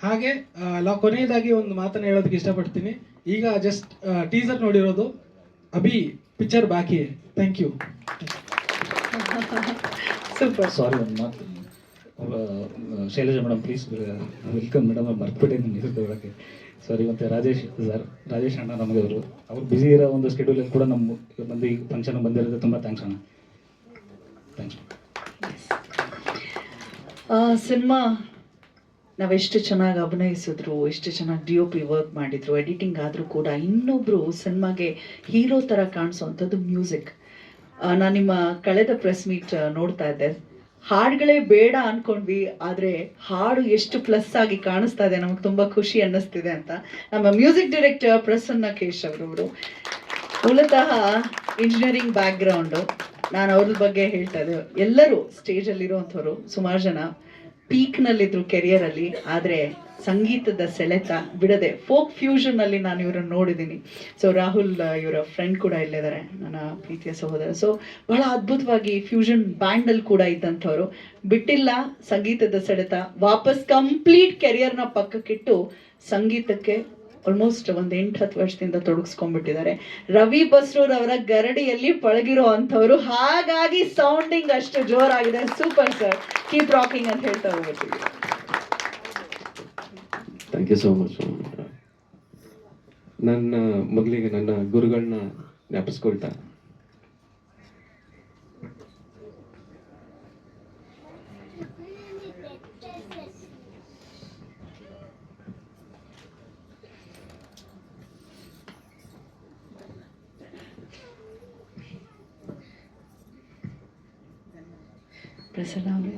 ಹಾಗೆ ಕೊನೆಯದಾಗಿ ಒಂದು ಮಾತನ್ನು ಹೇಳೋದಕ್ಕೆ ಇಷ್ಟಪಡ್ತೀನಿ. ಈಗ ಜಸ್ಟ್ ಟೀಸರ್ ನೋಡಿರೋದು, ಅಭಿ ಪಿಕ್ಚರ್ ಬಾಕಿ. Thank you. ಸೂಪರ್. ಸಾರಿ, ಒಂದು ಮಾತು. Shailaja madam please, welcome madam. ಮರ್ತ್ಬಿಟ್ಟೆ ನಿಮ್ಗೆ ಹೇಳೋಕ್ಕೆ ಸಾರಿ. ಮತ್ತು ರಾಜೇಶ್ ಅಣ್ಣ ನಮಗೆ ಅವ್ರು ಬ್ಯುಸಿ ಇರೋ ಒಂದು ಸ್ಕೆಡ್ಯೂಲಲ್ಲಿ ಕೂಡ ನಮ್ಮ ಬಂದು ಈ ಫಂಕ್ಷನ್ ಬಂದಿರೋದು ತುಂಬ ಥ್ಯಾಂಕ್ಸ್ ಅಣ್ಣ. ಥ್ಯಾಂಕ್ಸ್. ಸಿನಿಮಾ ನಾವೆಷ್ಟು ಚೆನ್ನಾಗಿ ಅಭಿನಯಿಸಿದ್ರು, ಎಷ್ಟು ಚೆನ್ನಾಗಿ DOP ವರ್ಕ್ ಮಾಡಿದ್ರು, ಎಡಿಟಿಂಗ್ ಆದರೂ ಕೂಡ ಇನ್ನೊಬ್ಬರು ಸಿನಿಮಾಗೆ ಹೀರೋ ಥರ ಕಾಣಿಸೋವಂಥದ್ದು ಮ್ಯೂಸಿಕ್. ನಾನು ನಿಮ್ಮ ಕಳೆದ ಪ್ರೆಸ್ ಮೀಟ್ ನೋಡ್ತಾ ಇದ್ದೆ. ಹಾಡುಗಳೇ ಬೇಡ ಅಂದ್ಕೊಂಡ್ವಿ, ಆದರೆ ಹಾಡು ಎಷ್ಟು ಪ್ಲಸ್ ಆಗಿ ಕಾಣಿಸ್ತಾ ಇದೆ, ನಮಗೆ ತುಂಬ ಖುಷಿ ಅನ್ನಿಸ್ತಿದೆ ಅಂತ ನಮ್ಮ ಮ್ಯೂಸಿಕ್ ಡೈರೆಕ್ಟರ್ ಪ್ರಸನ್ನ ಕೇಶ್ ಅವರವರು. ಮೂಲತಃ ಇಂಜಿನಿಯರಿಂಗ್ ಬ್ಯಾಕ್ಗ್ರೌಂಡು. ನಾನು ಅವ್ರ ಬಗ್ಗೆ ಹೇಳ್ತಾ ಇದ್ದೆ. ಎಲ್ಲರೂ ಸ್ಟೇಜಲ್ಲಿರುವಂಥವ್ರು, ಸುಮಾರು ಜನ ಪೀಕ್ನಲ್ಲಿದ್ದರು ಕೆರಿಯರಲ್ಲಿ, ಆದರೆ ಸಂಗೀತದ ಸೆಳೆತ ಬಿಡದೆ ಫೋಕ್ ಫ್ಯೂಷನ್ನಲ್ಲಿ ನಾನು ಇವರನ್ನು ನೋಡಿದ್ದೀನಿ. ಸೊ ರಾಹುಲ್ ಇವರ ಫ್ರೆಂಡ್ ಕೂಡ ಇಲ್ಲಿದ್ದಾರೆ, ನನ್ನ ಪ್ರೀತಿಯ ಸಹೋದರ. ಸೊ ಬಹಳ ಅದ್ಭುತವಾಗಿ ಫ್ಯೂಷನ್ ಬ್ಯಾಂಡಲ್ಲಿ ಕೂಡ ಇದ್ದಂಥವ್ರು. ಬಿಟ್ಟಿಲ್ಲ ಸಂಗೀತದ ಸೆಳೆತ. ವಾಪಸ್ ಕಂಪ್ಲೀಟ್ ಕೆರಿಯರ್ನ ಪಕ್ಕಕ್ಕಿಟ್ಟು ಸಂಗೀತಕ್ಕೆ ಆಲ್ಮೋಸ್ಟ್ ಒಂದು 8-10 ವರ್ಷದಿಂದ ತೊಡಗಿಸ್ಕೊಂಡ್ಬಿಟ್ಟಿದ್ದಾರೆ. ರವಿ ಬಸ್ರೂರ್ ಅವರ ಗರಡಿಯಲ್ಲಿ ಪಳಗಿರೋ ಅಂಥವ್ರು. ಹಾಗಾಗಿ ಸೌಂಡಿಂಗ್ ಅಷ್ಟು ಜೋರಾಗಿದೆ. ಸೂಪರ್ ಸರ್, ಕೀಪ್ ರಾಕಿಂಗ್ ಅಂತ ಹೇಳ್ತಾ ಹೋಗ್ತೀವಿ. Thank you so much. ಮೊದಲಿಗೆ ನನ್ನ ಗುರುಗಳನ್ನ ಜ್ಞಾಪಿಸ್ಕೊಳ್ತಾ, ಪ್ರಸನ್ನ ಅವರೇ,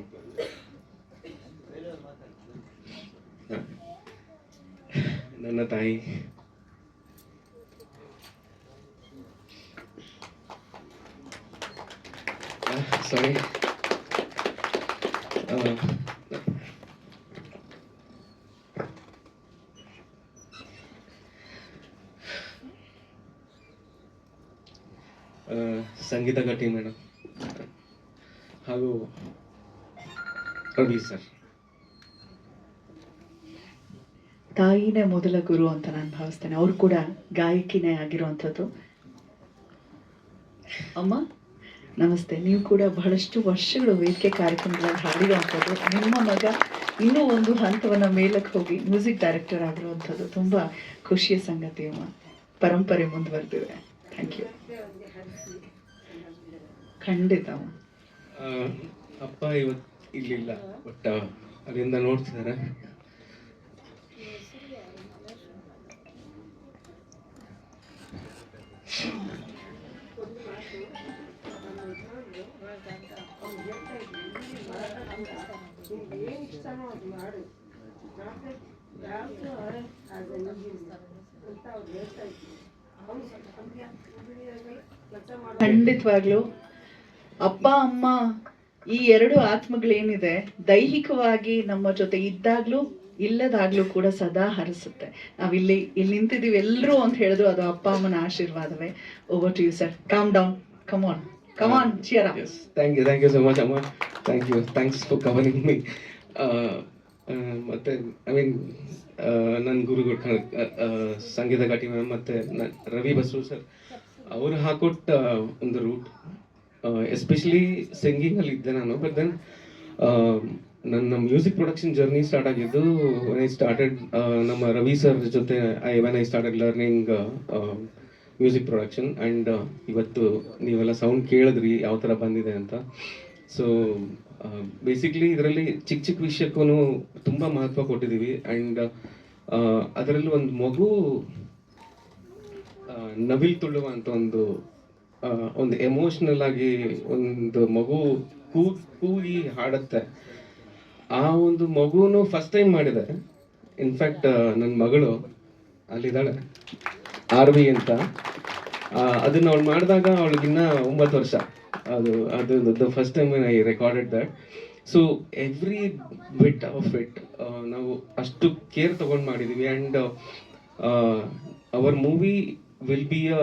ನನ್ನ ತಾಯಿ, ಸಾರಿ, ಸಂಗೀತ ಟೀಮ್ ಮೇಡಮ್ ಹಾಗೂ ರವಿ ಸರ್. ತಾಯಿನೇ ಮೊದಲ ಗುರು ಅಂತ ನಾನು ಭಾವಿಸ್ತೇನೆ. ಅವರು ಕೂಡ ಗಾಯಕಿನೇ ಆಗಿರುವಂಥದ್ದು. ಅಮ್ಮ ನಮಸ್ತೆ. ನೀವು ಕೂಡ ಬಹಳಷ್ಟು ವರ್ಷಗಳು ವೇದಿಕೆ ಕಾರ್ಯಕ್ರಮಗಳಲ್ಲಿ ಹಾಡಿರುವಂಥದ್ದು. ನಿಮ್ಮ ಮಗ ಇನ್ನೂ ಒಂದು ಹಂತವನ್ನು ಮೇಲಕ್ಕೆ ಹೋಗಿ ಮ್ಯೂಸಿಕ್ ಡೈರೆಕ್ಟರ್ ಆಗಿರುವಂಥದ್ದು ತುಂಬ ಖುಷಿಯ ಸಂಗತಿ ಅಮ್ಮ. ಪರಂಪರೆ ಮುಂದುವರೆದಿದೆ. Thank you. ಖಂಡಿತ ಅಮ್ಮ. ಅಪ್ಪ ಇವತ್ತು ಇಲ್ಲಿಲ್ಲ, ಬಟ್ ಅಲ್ಲಿಂದ ನೋಡ್ತಿದ್ದಾರೆ. ಖಂಡಿತವಾಗ್ಲು ಅಪ್ಪ ಅಮ್ಮ ಈ ಎರಡು ಆತ್ಮಗಳೇನಿದೆ ದೈಹಿಕವಾಗಿ ನಮ್ಮ ಜೊತೆ ಇದ್ದಾಗ್ಲೂ ಇಲ್ಲದಾಗ್ಲೂ ಕೂಡ ಸದಾ ಹರಿಸುತ್ತೆ. ನಾವಿಲ್ಲಿ ನಿಂತಿದ್ದೀವಿ ಎಲ್ಲರೂ ಅಂತ ಹೇಳಿದ್ರು ಅದು ಅಪ್ಪ ಅಮ್ಮನ ಆಶೀರ್ವಾದವೇ. Over to you sir. Calm down, come on, cheer up. Yes, thank you so much, Amma. Thanks for covering me. ಮತ್ತೆ ಐ ಮೀನ್ ನನ್ನ ಗುರುಗಳು ಸಂಗೀತ ಘಾಟಿ ಮ್ಯಾಮ್ ಮತ್ತು ರವಿ ಬಸ್ರು ಸರ್ ಅವರು ಹಾಕೊಟ್ಟ ಒಂದು ರೂಟ್, ಎಸ್ಪೆಷಲಿ ಸಿಂಗಿಂಗಲ್ಲಿ ಇದ್ದೆ ನಾನು. ಬಟ್ ದೆನ್ ನನ್ನ ಮ್ಯೂಸಿಕ್ ಪ್ರೊಡಕ್ಷನ್ ಜರ್ನಿ ಸ್ಟಾರ್ಟ್ ಆಗಿದ್ದು ಐ ಸ್ಟಾರ್ಟೆಡ್ ನಮ್ಮ ರವಿ ಸರ್ ಜೊತೆ I started learning music production. And ಇವತ್ತು ನೀವೆಲ್ಲ ಸೌಂಡ್ ಕೇಳಿದ್ರಿ ಯಾವ ಥರ ಬಂದಿದೆ ಅಂತ. ಸೊ ಬೇಸಿಕ್ಲಿ ಇದರಲ್ಲಿ ಚಿಕ್ಕ ಚಿಕ್ಕ ವಿಷಯಕ್ಕೂ ತುಂಬ ಮಹತ್ವ ಕೊಟ್ಟಿದ್ದೀವಿ. ಆ್ಯಂಡ್ ಅದರಲ್ಲಿ ಒಂದು ಮಗು ನವಿಲ್ ತುಳುವ ಅಂತ ಒಂದು ಎಮೋಷ್ನಲ್ ಆಗಿ ಒಂದು ಮಗು ಕೂಗಿ ಹಾಡುತ್ತೆ. ಆ ಒಂದು ಮಗುನು ಫಸ್ಟ್ ಟೈಮ್ ಮಾಡಿದೆ. ಇನ್ಫ್ಯಾಕ್ಟ್ ನನ್ನ ಮಗಳು ಅಲ್ಲಿದ್ದಾಳೆ, ಆರ್ವಿ ಅಂತ. ಅದನ್ನ ಅವಳು ಮಾಡಿದಾಗ ಅವಳಿಗಿನ್ನ 9 ವರ್ಷ. ಅದು the first time I recorded that. So every bit of it ನಾವು ಅಷ್ಟು ಕೇರ್ ತಗೊಂಡು ಮಾಡಿದ್ದೀವಿ. And our movie will be a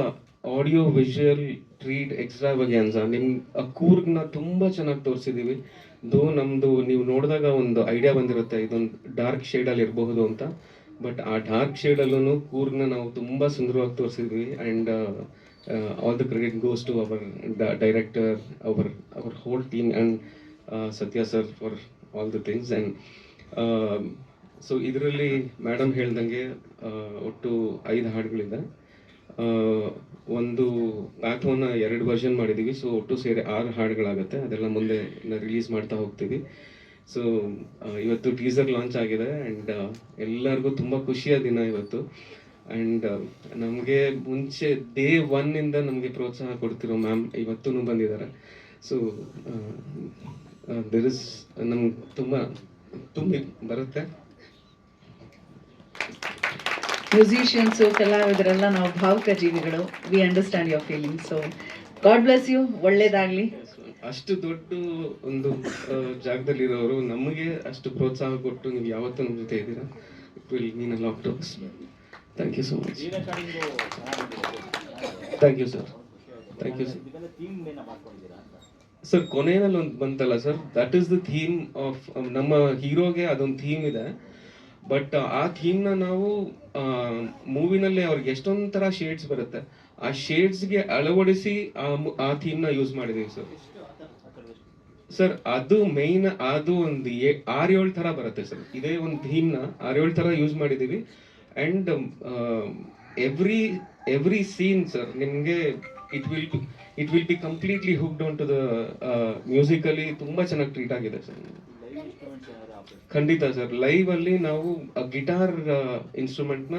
audio visual treat extravaganza. ಆ ಕೂರ್ಗ್ನ ತುಂಬ ಚೆನ್ನಾಗಿ ತೋರಿಸಿದ್ದೀವಿ. ನಮ್ಮದು ನೀವು ನೋಡಿದಾಗ ಒಂದು ಐಡಿಯಾ ಬಂದಿರುತ್ತೆ ಇದೊಂದು ಡಾರ್ಕ್ ಶೇಡಲ್ಲಿ ಇರಬಹುದು ಅಂತ. ಬಟ್ ಆ ಡಾರ್ಕ್ ಶೇಡಲ್ಲೂ ಕೂರ್ಗ್ನ ನಾವು ತುಂಬ ಸುಂದರವಾಗಿ ತೋರಿಸಿದ್ವಿ. And all the credit goes to our director, our whole team, and Satya sir for all the things. And so ಇದರಲ್ಲಿ ಮೇಡಮ್ ಹೇಳ್ದಂಗೆ ಒಟ್ಟು 5 ಹಾಡುಗಳಿದೆ. ಒಂದು ಪ್ಯಾಥೋನ 2 ವರ್ಷನ್ ಮಾಡಿದ್ದೀವಿ. ಸೊ ಒಟ್ಟು ಸೇರಿ 6 ಹಾಡುಗಳಾಗುತ್ತೆ. ಅದೆಲ್ಲ ಮುಂದೆ ರಿಲೀಸ್ ಮಾಡ್ತಾ ಹೋಗ್ತೀವಿ. ಸೊ ಇವತ್ತು ಟೀಸರ್ ಲಾಂಚ್ ಆಗಿದೆ. ಆ್ಯಂಡ್ ಎಲ್ಲರಿಗೂ ತುಂಬ ಖುಷಿಯ ದಿನ ಇವತ್ತು. ಆ್ಯಂಡ್ ನಮಗೆ ಮುಂಚೆ ಡೇ 1 ನಮಗೆ ಪ್ರೋತ್ಸಾಹ ಕೊಡ್ತಿರೋ ಮ್ಯಾಮ್ ಇವತ್ತೂ ಬಂದಿದ್ದಾರೆ. ಸೊ ನಮ್ಗೆ ತುಂಬಿ ಬರುತ್ತೆ. ಮ್ಯೂಸಿಷಿಯನ್ಸು, ಕಲಾವಿದರೆಲ್ಲ ನಾವು ಭಾವುಕ ಜೀವಿಗಳು. We understand your feelings. So God bless you. ಒಳ್ಳೇದಾಗ್ಲಿ. ಅಷ್ಟು ದೊಡ್ಡ ಒಂದು ಜಾಗದಲ್ಲಿರೋರು ನಮಗೆ ಅಷ್ಟು ಪ್ರೋತ್ಸಾಹ ಕೊಟ್ಟು ನೀವು ಯಾವತ್ತೂ ನಮ್ಮ ಜೊತೆ ಇದ್ದೀರಾ. It will mean a lot to us. Thank you so much. Thank you sir. Thank you sir. Sir ಕೊನೆಯಲ್ಲಿ ಒಂದು ಬಂತಲ್ಲ sir, that is the theme of ನಮ್ಮ ಹೀರೋಗೆ. ಅದೊಂದು ಥೀಮ್ ಇದೆ. ಬಟ್ ಆ ಥೀಮ್ನ ನಾವು ಮೂವಿನಲ್ಲಿ ಅವ್ರಿಗೆ ಎಷ್ಟೊಂದು ಥರ ಶೇಡ್ಸ್ ಬರುತ್ತೆ, ಆ ಶೇಡ್ಸ್ಗೆ ಅಳವಡಿಸಿ ಆ ಥೀಮ್ನ ಯೂಸ್ ಮಾಡಿದ್ದೀವಿ ಸರ್. ಸರ್ ಅದು ಮೇಯ್ನ್, ಅದು ಒಂದು 6-7 ಥರ ಬರುತ್ತೆ ಸರ್. ಇದೇ ಒಂದು ಥೀಮ್ನ 6-7 ಥರ ಯೂಸ್ ಮಾಡಿದ್ದೀವಿ. ಆ್ಯಂಡ್ ಎವ್ರಿ ಸೀನ್ ಸರ್ ನಿಮಗೆ it will be completely hooked on to the musically ತುಂಬ ಚೆನ್ನಾಗಿ ಟ್ರೀಟ್ ಆಗಿದೆ ಸರ್. ಖಂಡಿತ ಸರ್. ಲೈವ್ ಅಲ್ಲಿ ನಾವು ಗಿಟಾರ್ ಇನ್ಸ್ಟ್ರೂಮೆಂಟ್ನ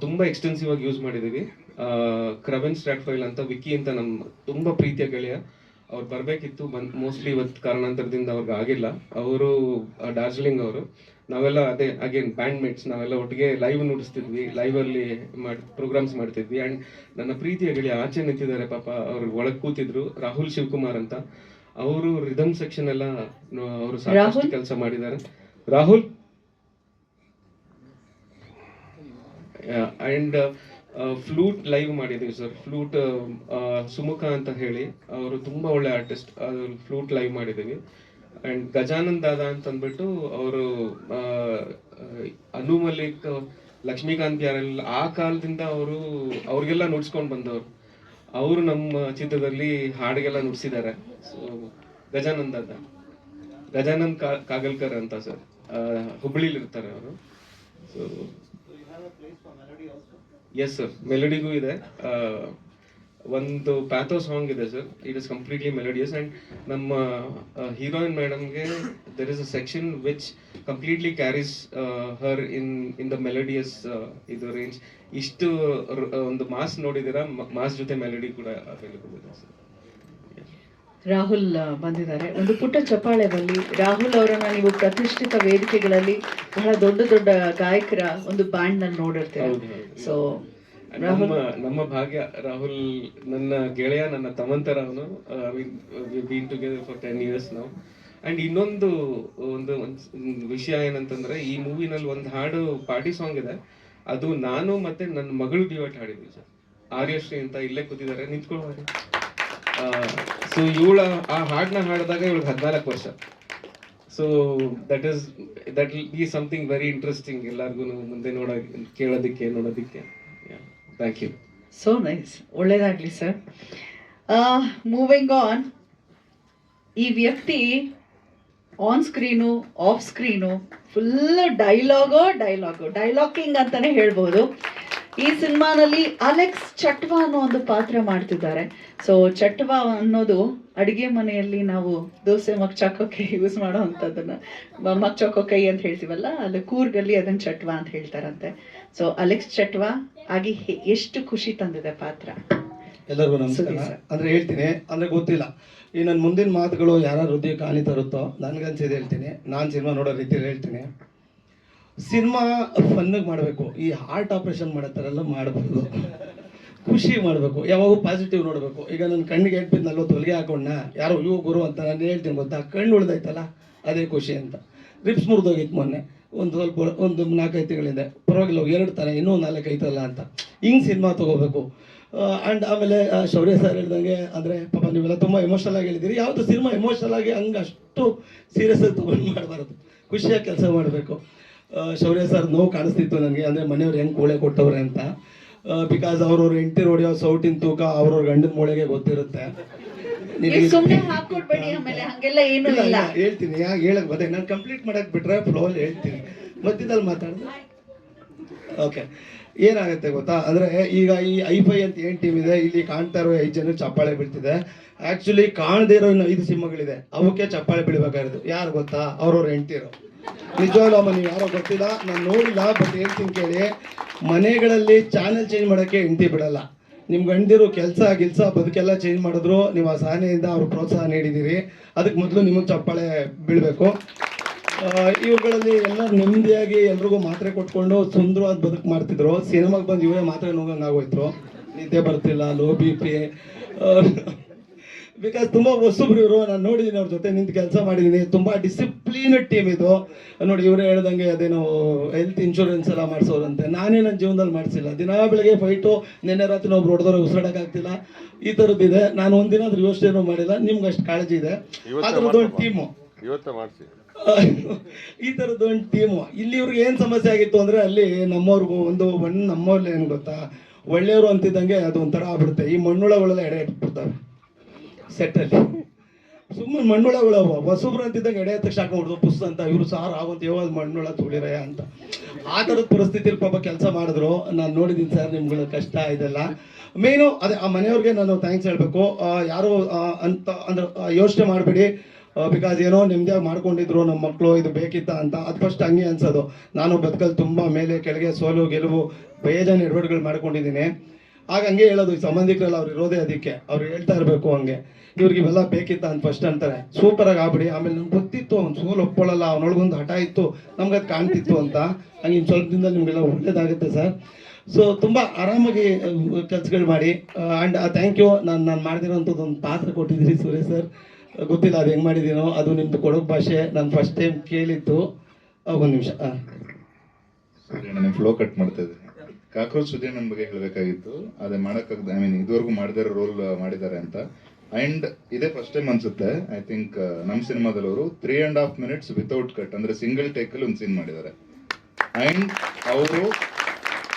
ತುಂಬ ಎಕ್ಸ್ಟೆನ್ಸಿವ್ ಆಗಿ ಯೂಸ್ ಮಾಡಿದ್ದೀವಿ. ಕ್ರವೆನ್ ಸ್ಟ್ರಾಟ್ಫೈಲ್ ಅಂತ ವಿಕ್ಕಿ ಅಂತ ನಮ್ಮ ತುಂಬ ಪ್ರೀತಿಯ ಗೆಳೆಯ, ಅವ್ರು ಬರಬೇಕಿತ್ತು, ಮೋಸ್ಟ್ಲಿ ಇವತ್ತು ಕಾರಣಾಂತರದಿಂದ ಅವ್ರಿಗೆ ಆಗಿಲ್ಲ. ಅವರು ಡಾರ್ಜಿಲಿಂಗ್ ಅವರು. ನಾವೆಲ್ಲ ಅದೇ ಅಗೇನ್ ಬ್ಯಾಂಡ್ ಮೇಟ್ಸ್, ನಾವೆಲ್ಲ ಒಟ್ಟಿಗೆ ಲೈವ್ ನುಡಿಸ್ತಿದ್ವಿ, ಲೈವಲ್ಲಿ ಪ್ರೋಗ್ರಾಮ್ಸ್ ಮಾಡ್ತಿದ್ವಿ. ಆ್ಯಂಡ್ ನನ್ನ ಪ್ರೀತಿಯ ಗೆಳೆಯ ಆಚೆ ನಿಂತಿದ್ದಾರೆ ಪಾಪ, ಅವ್ರು ಒಳಗೆ ಕೂತಿದ್ರು, ರಾಹುಲ್ ಶಿವಕುಮಾರ್ ಅಂತ. ಅವರು ರಿದಮ್ ಸೆಕ್ಷನ್ ಎಲ್ಲ ಅವರು ಸಾಕಷ್ಟು ಕೆಲಸ ಮಾಡಿದ್ದಾರೆ. ರಾಹುಲ್. ಆ್ಯಂಡ್ ಫ್ಲೂಟ್ ಲೈವ್ ಮಾಡಿದ್ದೀವಿ ಸರ್. ಫ್ಲೂಟ್ ಸುಮುಖ ಅಂತ ಹೇಳಿ, ಅವರು ತುಂಬ ಒಳ್ಳೆ ಆರ್ಟಿಸ್ಟ್, ಅದು ಫ್ಲೂಟ್ ಲೈವ್ ಮಾಡಿದ್ದೀವಿ. ಆ್ಯಂಡ್ ಗಜಾನಂದ್ ದಾದಾ ಅಂತ ಅಂದ್ಬಿಟ್ಟು ಅವರು ಅನು ಮಲ್ಲಿಕ್, ಲಕ್ಷ್ಮೀಕಾಂತ್ ಯಾರೆಲ್ಲ ಆ ಕಾಲದಿಂದ ಅವ್ರಿಗೆಲ್ಲ ನುಡ್ಸ್ಕೊಂಡು ಬಂದವರು. ಅವರು ನಮ್ಮ ಚಿತ್ರದಲ್ಲಿ ಹಾಡಿಗೆಲ್ಲ ನುಡಿಸಿದ್ದಾರೆ. ಸೊ ಗಜಾನಂದ್ ಕಾಗಲ್ಕರ್ ಅಂತ ಸರ್, ಹುಬ್ಬಳ್ಳಿಲಿ ಇರ್ತಾರೆ ಅವರು. ಸೊ ಎಸ್ ಸರ್, ಮೆಲಡಿಗೂ ಇದೆ. ಒಂದು ಪ್ಯಾಥೋ ಸಾಂಗ್ ಇದೆ sir, it is completely melodious. And ನಮ್ಮ ಹೀರೋಯಿನ್ ಮೇಡಮ್ಗೆ there is a section which completely carries her in the melodious ಇದು ರೇಂಜ್. ಇಷ್ಟು ಒಂದು ಮಾಸ್ ನೋಡಿದ್ದೀರಾ, ಮಾಸ್ ಜೊತೆ ಮೆಲಡಿ ಕೂಡ ಅವೈಲೇಬಲ್ ಇದೆ ಸರ್. ರಾಹುಲ್ ಬಂದಿದ್ದಾರೆ. ಒಂದು ಪುಟ್ಟ ಚಪ್ಪಾಳೆ ಬರಲಿ. ರಾಹುಲ್ ಅವರನ್ನ ನೀವು ಪ್ರತಿಷ್ಠಿತ ವೇದಿಕೆಗಳಲ್ಲಿ ಬಹಳ ದೊಡ್ಡ ದೊಡ್ಡ ಗಾಯಕರ ಒಂದು ಬ್ಯಾಂಡ್ ನಲ್ಲಿ ನೋಡಿರ್ತೀರ. ಹೌದು, ಸೊ ನಮ್ಮ ಭಾಗ್ಯ. ರಾಹುಲ್ ನನ್ನ ಗೆಳೆಯ, ನನ್ನ ತಮ್ಮಂತರ ಅವನು. ಬೀನ್ ಟುಗೆದರ್ ಫಾರ್ 10 years ನಾವು. ಅಂಡ್ ಇನ್ನೊಂದು ಒಂದು ವಿಷಯ ಏನಂತಂದ್ರೆ, ಈ ಮೂವಿನಲ್ಲಿ ಒಂದು ಹಾಡು ಪಾರ್ಟಿ ಸಾಂಗ್ ಇದೆ. ಅದು ನಾನು ಮತ್ತೆ ನನ್ನ ಮಗಳು ಡಿವೈಟ್ ಹಾಡಿದ್ವಿ ಸರ್. ಆರ್ಯಶ್ರೀ ಅಂತ ಇಲ್ಲೇ ಕೂತಿದ್ದಾರೆ, ನಿಂತ್ಕೊಳ್ಳೋದು. ಸೊ ಇವಳ ಆ ಹಾಡನ್ನ ಹಾಡಿದಾಗ ಇವಳಿಗೆ 14 ವರ್ಷ. So that will be something very interesting ಎಲ್ಲರಿಗೂ ಮುಂದೆ ಕೇಳೋದಕ್ಕೆ ನೋಡೋದಕ್ಕೆ. Thank you. So nice. ಒಳ್ಳೇದಾಗ್ಲಿ ಸರ್. Moving on. ಈ ವ್ಯಕ್ತಿ on screen off screen full dialoguing ಅಂತಾನೆ ಹೇಳ್ಬೋದು. ಈ ಸಿನಿಮಾನಲ್ಲಿ ಅಲೆಕ್ಸ್ ಚಟ್ವಾ ಅನ್ನೋ ಒಂದು ಪಾತ್ರ ಮಾಡ್ತಿದ್ದಾರೆ. ಸೊ ಚಟ್ವಾ ಅನ್ನೋದು ಅಡಿಗೆ ಮನೆಯಲ್ಲಿ ನಾವು ದೋಸೆ ಮಗ್ಚಾಕೋಕೆ ಯೂಸ್ ಮಾಡೋ ಅಂಥದ್ದನ್ನ ಮಗ್ಚಾಕೋಕೈ ಅಂತ ಹೇಳ್ತೀವಲ್ಲ, ಅಲ್ಲಿ ಕೂರ್ಗಲ್ಲಿ ಅದನ್ನ ಚಟ್ವಾ ಅಂತ ಹೇಳ್ತಾರಂತೆ. ಸೊ ಅಲೆಕ್ಸ್ ಚಟ್ವಾ ಆಗಿ ಎಷ್ಟು ಖುಷಿ ತಂದಿದೆ ಪಾತ್ರ. ಎಲ್ಲರಿಗೂ ನಮಸ್ಕಾರ. ಅಂದ್ರೆ ಹೇಳ್ತೀನಿ, ಅಂದ್ರೆ ಗೊತ್ತಿಲ್ಲ ಈ ನನ್ನ ಮುಂದಿನ ಮಾತುಗಳು ಯಾರು ಹೃದಯಕ್ಕೆ ಹಾನಿ ತರುತ್ತೋ, ನನಗನ್ಸಿದ್ದು ಹೇಳ್ತೀನಿ. ನಾನು ಸಿನಿಮಾ ನೋಡೋ ರೀತಿಯಲ್ಲಿ ಹೇಳ್ತೀನಿ. ಸಿನಿಮಾ ಫನ್ನಿಗೆ ಮಾಡಬೇಕು. ಈ ಹಾರ್ಟ್ ಆಪ್ರೇಷನ್ ಮಾಡೋ ಥರ ಎಲ್ಲ ಮಾಡಬಾರ್ದು. ಖುಷಿ ಮಾಡಬೇಕು, ಯಾವಾಗೂ ಪಾಸಿಟಿವ್ ನೋಡಬೇಕು. ಈಗ ನನ್ನ ಕಣ್ಣಿಗೆ ಎಟ್ಬಿದ್ದು 40 ಹೊಲಿಗೆ ಹಾಕೊಂಡ ಯಾರೋ ಇವು ಗುರು ಅಂತ ನಾನು ಹೇಳ್ತೀನಿ ಗೊತ್ತಾ, ಕಣ್ಣು ಉಳ್ದೈತಲ್ಲ ಅದೇ ಖುಷಿ ಅಂತ. ರಿಪ್ಸ್ ಮುರಿದೋಗಿತ್ತು ಮೊನ್ನೆ, ಒಂದು 4-5 ತಿಂಗಳಿಂದ. ಪರವಾಗಿಲ್ಲ, 2 ತಾನೆ, ಇನ್ನೂ 4 ಐತಲ್ಲ ಅಂತ. ಹಿಂಗೆ ಸಿನಿಮಾ ತೊಗೋಬೇಕು. ಆ್ಯಂಡ್ ಆಮೇಲೆ ಶೌರ್ಯ ಸರ್ ಹೇಳ್ದಂಗೆ, ಅಂದರೆ ಪಾಪ ನೀವೆಲ್ಲ ತುಂಬ ಎಮೋಷ್ನಲ್ ಆಗಿ ಹೇಳಿದ್ದೀರಿ. ಯಾವುದು ಸಿನಿಮಾ ಎಮೋಷ್ನಲ್ ಆಗಿ ಹಂಗೆ ಅಷ್ಟು ಸೀರಿಯಸ್ ಆಗಿ ತೊಗೊಂಡು ಮಾಡಬಾರ್ದು, ಖುಷಿಯಾಗಿ ಕೆಲಸ ಮಾಡಬೇಕು. ಶೌರ್ಯ ಸರ್ ನೋವು ಕಾಣಿಸ್ತಿತ್ತು ನನಗೆ, ಅಂದರೆ ಮನೆಯವ್ರು ಹೆಂಗೆ ಕೂಳೆ ಕೊಟ್ಟವ್ರೆ ಅಂತ. ಬಿಕಾಸ್ ಅವ್ರವ್ರ ಹೆಂಡತಿ ಹೊಡೆಯೋ ಸೌಟಿನ ತೂಕ ಅವ್ರವ್ರ ಗಂಡನ ಮೂಳೆಗೆ ಗೊತ್ತಿರುತ್ತೆ. ಹೇಳ್ತೀನಿ, ಯಾಕೆ ಹೇಳಕ್ ಬತ್ತೆ, ನಾನು ಕಂಪ್ಲೀಟ್ ಮಾಡಕ್ ಬಿಟ್ರೆ ಫ್ಲೋಲ್ಲಿ ಹೇಳ್ತೀನಿ, ಮಧ್ಯದಲ್ಲಿ ಮಾತಾಡಿದ್ರೆ ಓಕೆ. ಏನಾಗುತ್ತೆ ಗೊತ್ತಾ, ಅಂದರೆ ಈಗ ಈ ಐಫೈ ಅಂತ ಏನು ಟೀಮ್ ಇದೆ, ಇಲ್ಲಿ ಕಾಣ್ತಾ ಇರೋ 5 ಜನಕ್ಕೆ ಚಪ್ಪಾಳೆ ಬೀಳ್ತಿದೆ. ಆ್ಯಕ್ಚುಲಿ ಕಾಣದೇ ಇರೋ ಇನ್ನು 5 ಸಿನಿಮಾಗಳಿದೆ, ಅವಕ್ಕೆ ಚಪ್ಪಾಳೆ ಬೀಳಬೇಕಾಗಿರೋದು ಯಾರು ಗೊತ್ತಾ, ಅವ್ರವ್ರ ಹೆಂಡ್ತಿರು. ನಿಜವಾಗ್ಲೂ ಅಮ್ಮ, ನೀವು ಯಾರೋ ಗೊತ್ತಿಲ್ಲ, ನಾನು ನೋಡಿಲ್ಲ, ಬಟ್ ಹೇಳ್ತೀನಿ ಕೇಳಿ. ಮನೆಗಳಲ್ಲಿ ಚಾನೆಲ್ ಚೇಂಜ್ ಮಾಡೋಕ್ಕೆ ಹೆಂಡ್ತಿ ಬಿಡಲ್ಲ. ನಿಮ್ಮ ಗಂಡಿರು ಕೆಲಸ ಬದುಕೆಲ್ಲ ಚೇಂಜ್ ಮಾಡಿದ್ರು, ನೀವು ಆ ಸಹನೆಯಿಂದ ಅವ್ರ ಪ್ರೋತ್ಸಾಹ ನೀಡಿದ್ದೀರಿ. ಅದಕ್ಕೆ ಮೊದಲು ನಿಮಗೆ ಚಪ್ಪಾಳೆ ಬೀಳಬೇಕು. ಇವುಗಳಲ್ಲಿ ಎಲ್ಲ ನೆಮ್ಮದಿಯಾಗಿ ಎಲ್ರಿಗೂ ಮಾತ್ರೆ ಕೊಟ್ಕೊಂಡು ಸುಂದರವಾದ ಬದುಕು ಮಾಡ್ತಿದ್ರು. ಸಿನಿಮಾಗೆ ಬಂದು ಇವರೇ ಮಾತ್ರೆ ನೋಗಂಗೆ ಆಗೋಯ್ತು, ನಿದ್ದೆ ಬರ್ತಿಲ್ಲ, ಲೋ BP. ಬಿಕಾಸ್ ತುಂಬ ಹೊಸಬ್ರು ಇವರು, ನಾನು ನೋಡಿದ್ದೀನಿ, ಅವ್ರ ಜೊತೆ ನಿಂತು ಕೆಲಸ ಮಾಡಿದ್ದೀನಿ. ತುಂಬ ಡಿಸಿಪ್ಲಿನ್ಡ್ ಟೀಮ್ ಇದು. ನೋಡಿ, ಇವರೇ ಹೇಳ್ದಂಗೆ ಅದೇನೋ ಹೆಲ್ತ್ ಇನ್ಶೂರೆನ್ಸ್ ಎಲ್ಲ ಮಾಡಿಸೋರಂತೆ. ನಾನೇ ನನ್ನ ಜೀವನದಲ್ಲಿ ಮಾಡಿಸಿಲ್ಲ. ದಿನ ಬೆಳಗ್ಗೆ ಫೈಟು, ನಿನ್ನೆ ರಾತ್ರಿ ಒಬ್ರು ಹೊಡೆದವ್ರೆ ಉಸಿರಾಡೋಕ್ಕಾಗ್ತಿಲ್ಲ, ಈ ಥರದ್ದಿದೆ. ನಾನು ಒಂದಿನ ಅದ್ರ ಯೋಚನೆನೂ ಮಾಡಿಲ್ಲ. ನಿಮ್ಗೆ ಅಷ್ಟು ಕಾಳಜಿ ಇದೆ. ಆ ಥರದ್ದೊಂದು ಟೀಮು, ಈ ಥರದ್ದೊಂದು ಟೀಮು. ಇಲ್ಲಿ ಇವ್ರಿಗೆ ಏನು ಸಮಸ್ಯೆ ಆಗಿತ್ತು ಅಂದರೆ, ಅಲ್ಲಿ ನಮ್ಮವ್ರಿಗೂ ನಮ್ಮವ್ರಲ್ಲಿ ಏನು ಗೊತ್ತಾ, ಒಳ್ಳೆಯವರು ಅಂತಿದ್ದಂಗೆ ಅದು ಒಂಥರ ಆಗ್ಬಿಡುತ್ತೆ. ಈ ಮಣ್ಣುಳಗಳೆಲ್ಲ ಎಡೆ ಇಟ್ಬಿಡ್ತವೆ ಸೆಟ್ಟಲ್ಲಿ. ಸುಮ್ಮನೆ ಮಣ್ಣುಳಗಳು ಹೊಸಬ್ರು ಅಂತಿದ್ದಂಗೆ ಎಡೆ ಎತ್ತಕ್ಕೆ ಸ್ಟಾರ್ಟ್ ಮಾಡ್ಬಿಡ್ತು, ಪುಸ್ ಅಂತ. ಇವರು ಸಾರು ಆಗುವಂತ ಯಾವಾಗ ಮಣ್ಣುಳ ತುಳಿರಯ ಅಂತ. ಆ ಥರದ ಪರಿಸ್ಥಿತಿಯಲ್ಲಿ ಪಾಪ ಕೆಲಸ ಮಾಡಿದ್ರು. ನಾನು ನೋಡಿದ್ದೀನಿ ಸರ್, ನಿಮ್ಗಳ ಕಷ್ಟ ಇದೆಲ್ಲ. ಮೇನು ಅದೇ ಆ ಮನೆಯವ್ರಿಗೆ ನಾನು ಥ್ಯಾಂಕ್ಸ್ ಹೇಳಬೇಕು. ಯಾರು ಅಂತ ಅಂದ್ರೆ ಯೋಚನೆ ಮಾಡಬೇಡಿ. ಬಿಕಾಸ್ ಏನೋ ನೆಮ್ಮದಿಯಾಗಿ ಮಾಡ್ಕೊಂಡಿದ್ರು ನಮ್ಮ ಮಕ್ಕಳು, ಇದು ಬೇಕಿತ್ತ ಅಂತ. ಅದು ಫಸ್ಟ್ ಹಂಗೆ ಅನ್ಸೋದು. ನಾನು ಬದುಕಲ್ಲಿ ತುಂಬ ಮೇಲೆ ಕೆಳಗೆ, ಸೋಲು ಗೆಲುವು, ಬೇಜಾನ್ ಎಡವಟ್ಗಳು ಮಾಡ್ಕೊಂಡಿದ್ದೀನಿ. ಆಗ ಹಂಗೆ ಹೇಳೋದು, ಈ ಸಂಬಂಧಿಕರೆಲ್ಲ ಅವ್ರು ಇರೋದೇ ಅದಕ್ಕೆ. ಅವ್ರು ಹೇಳ್ತಾ ಇರಬೇಕು ಹಂಗೆ, ಇವ್ರಿಗೆ ಇವೆಲ್ಲ ಬೇಕಿತ್ತ ಅಂತ ಫಸ್ಟ್ ಅಂತಾರೆ. ಸೂಪರಾಗಿ ಆಗ್ಬಿಡಿ. ಆಮೇಲೆ ನಮ್ಗೆ ಗೊತ್ತಿತ್ತು ಅವ್ನು ಸೋಲು ಒಪ್ಕೊಳ್ಳಲ್ಲ, ಅವನೊಳಗೊಂದು ಹಠ ಇತ್ತು, ನಮ್ಗೆ ಅದು ಕಾಣ್ತಿತ್ತು ಅಂತ. ಹಂಗೆ ಇನ್ನು ಸ್ವಲ್ಪ ದಿನದಲ್ಲಿ ನಿಮಗೆಲ್ಲ ಒಳ್ಳೇದಾಗುತ್ತೆ ಸರ್. ಸೊ ತುಂಬ ಆರಾಮಾಗಿ ಕೆಲಸಗಳು ಮಾಡಿ. And thank you. ನಾನು ಮಾಡಿದಿರೋಂಥದ್ದು ಒಂದು ಪಾತ್ರ ಕೊಟ್ಟಿದ್ದೀರಿ ಸುರೇಶ್ ಸರ್. ಗೊತ್ತಿಲ್ಲ ಅದು ಹೆಂಗೆ ಮಾಡಿದ್ದೀನೋ, ಅದು ನಿಮ್ಮದು ಕೊಡೋಕೆ ಭಾಷೆ ನಾನು ಫಸ್ಟ್ ಟೈಮ್ ಕೇಳಿತ್ತು. ಒಂದು ನಿಮಿಷ ಸರಿ, ನಾನು ಫ್ಲೋ ಕಟ್ ಮಾಡ್ತಾ ಇದ್ದೀನಿ. ಕಾಕ್ರೋಚ್ ಸುದೀರ್ ನನ್ನ ಬಗ್ಗೆ ಹೇಳಬೇಕಾಗಿತ್ತು, ಅದೇ ಮಾಡೋಕ್ಕಾಗದ. ಐ ಮೀನ್ ಇದುವರೆಗೂ ಮಾಡಿದಾರೆ ರೋಲ್ ಮಾಡಿದ್ದಾರೆ ಅಂತ. ಆ್ಯಂಡ್ ಇದೇ ಫಸ್ಟ್ ಟೈಮ್ ಅನ್ಸುತ್ತೆ ಐ ಥಿಂಕ್ ನಮ್ಮ ಸಿನಿಮಾದಲ್ಲವರು 3.5 minutes ವಿತೌಟ್ ಕಟ್, ಅಂದರೆ ಸಿಂಗಲ್ ಟೇಕಲ್ಲಿ ಒಂದು ಸೀನ್ ಮಾಡಿದ್ದಾರೆ. ಆ್ಯಂಡ್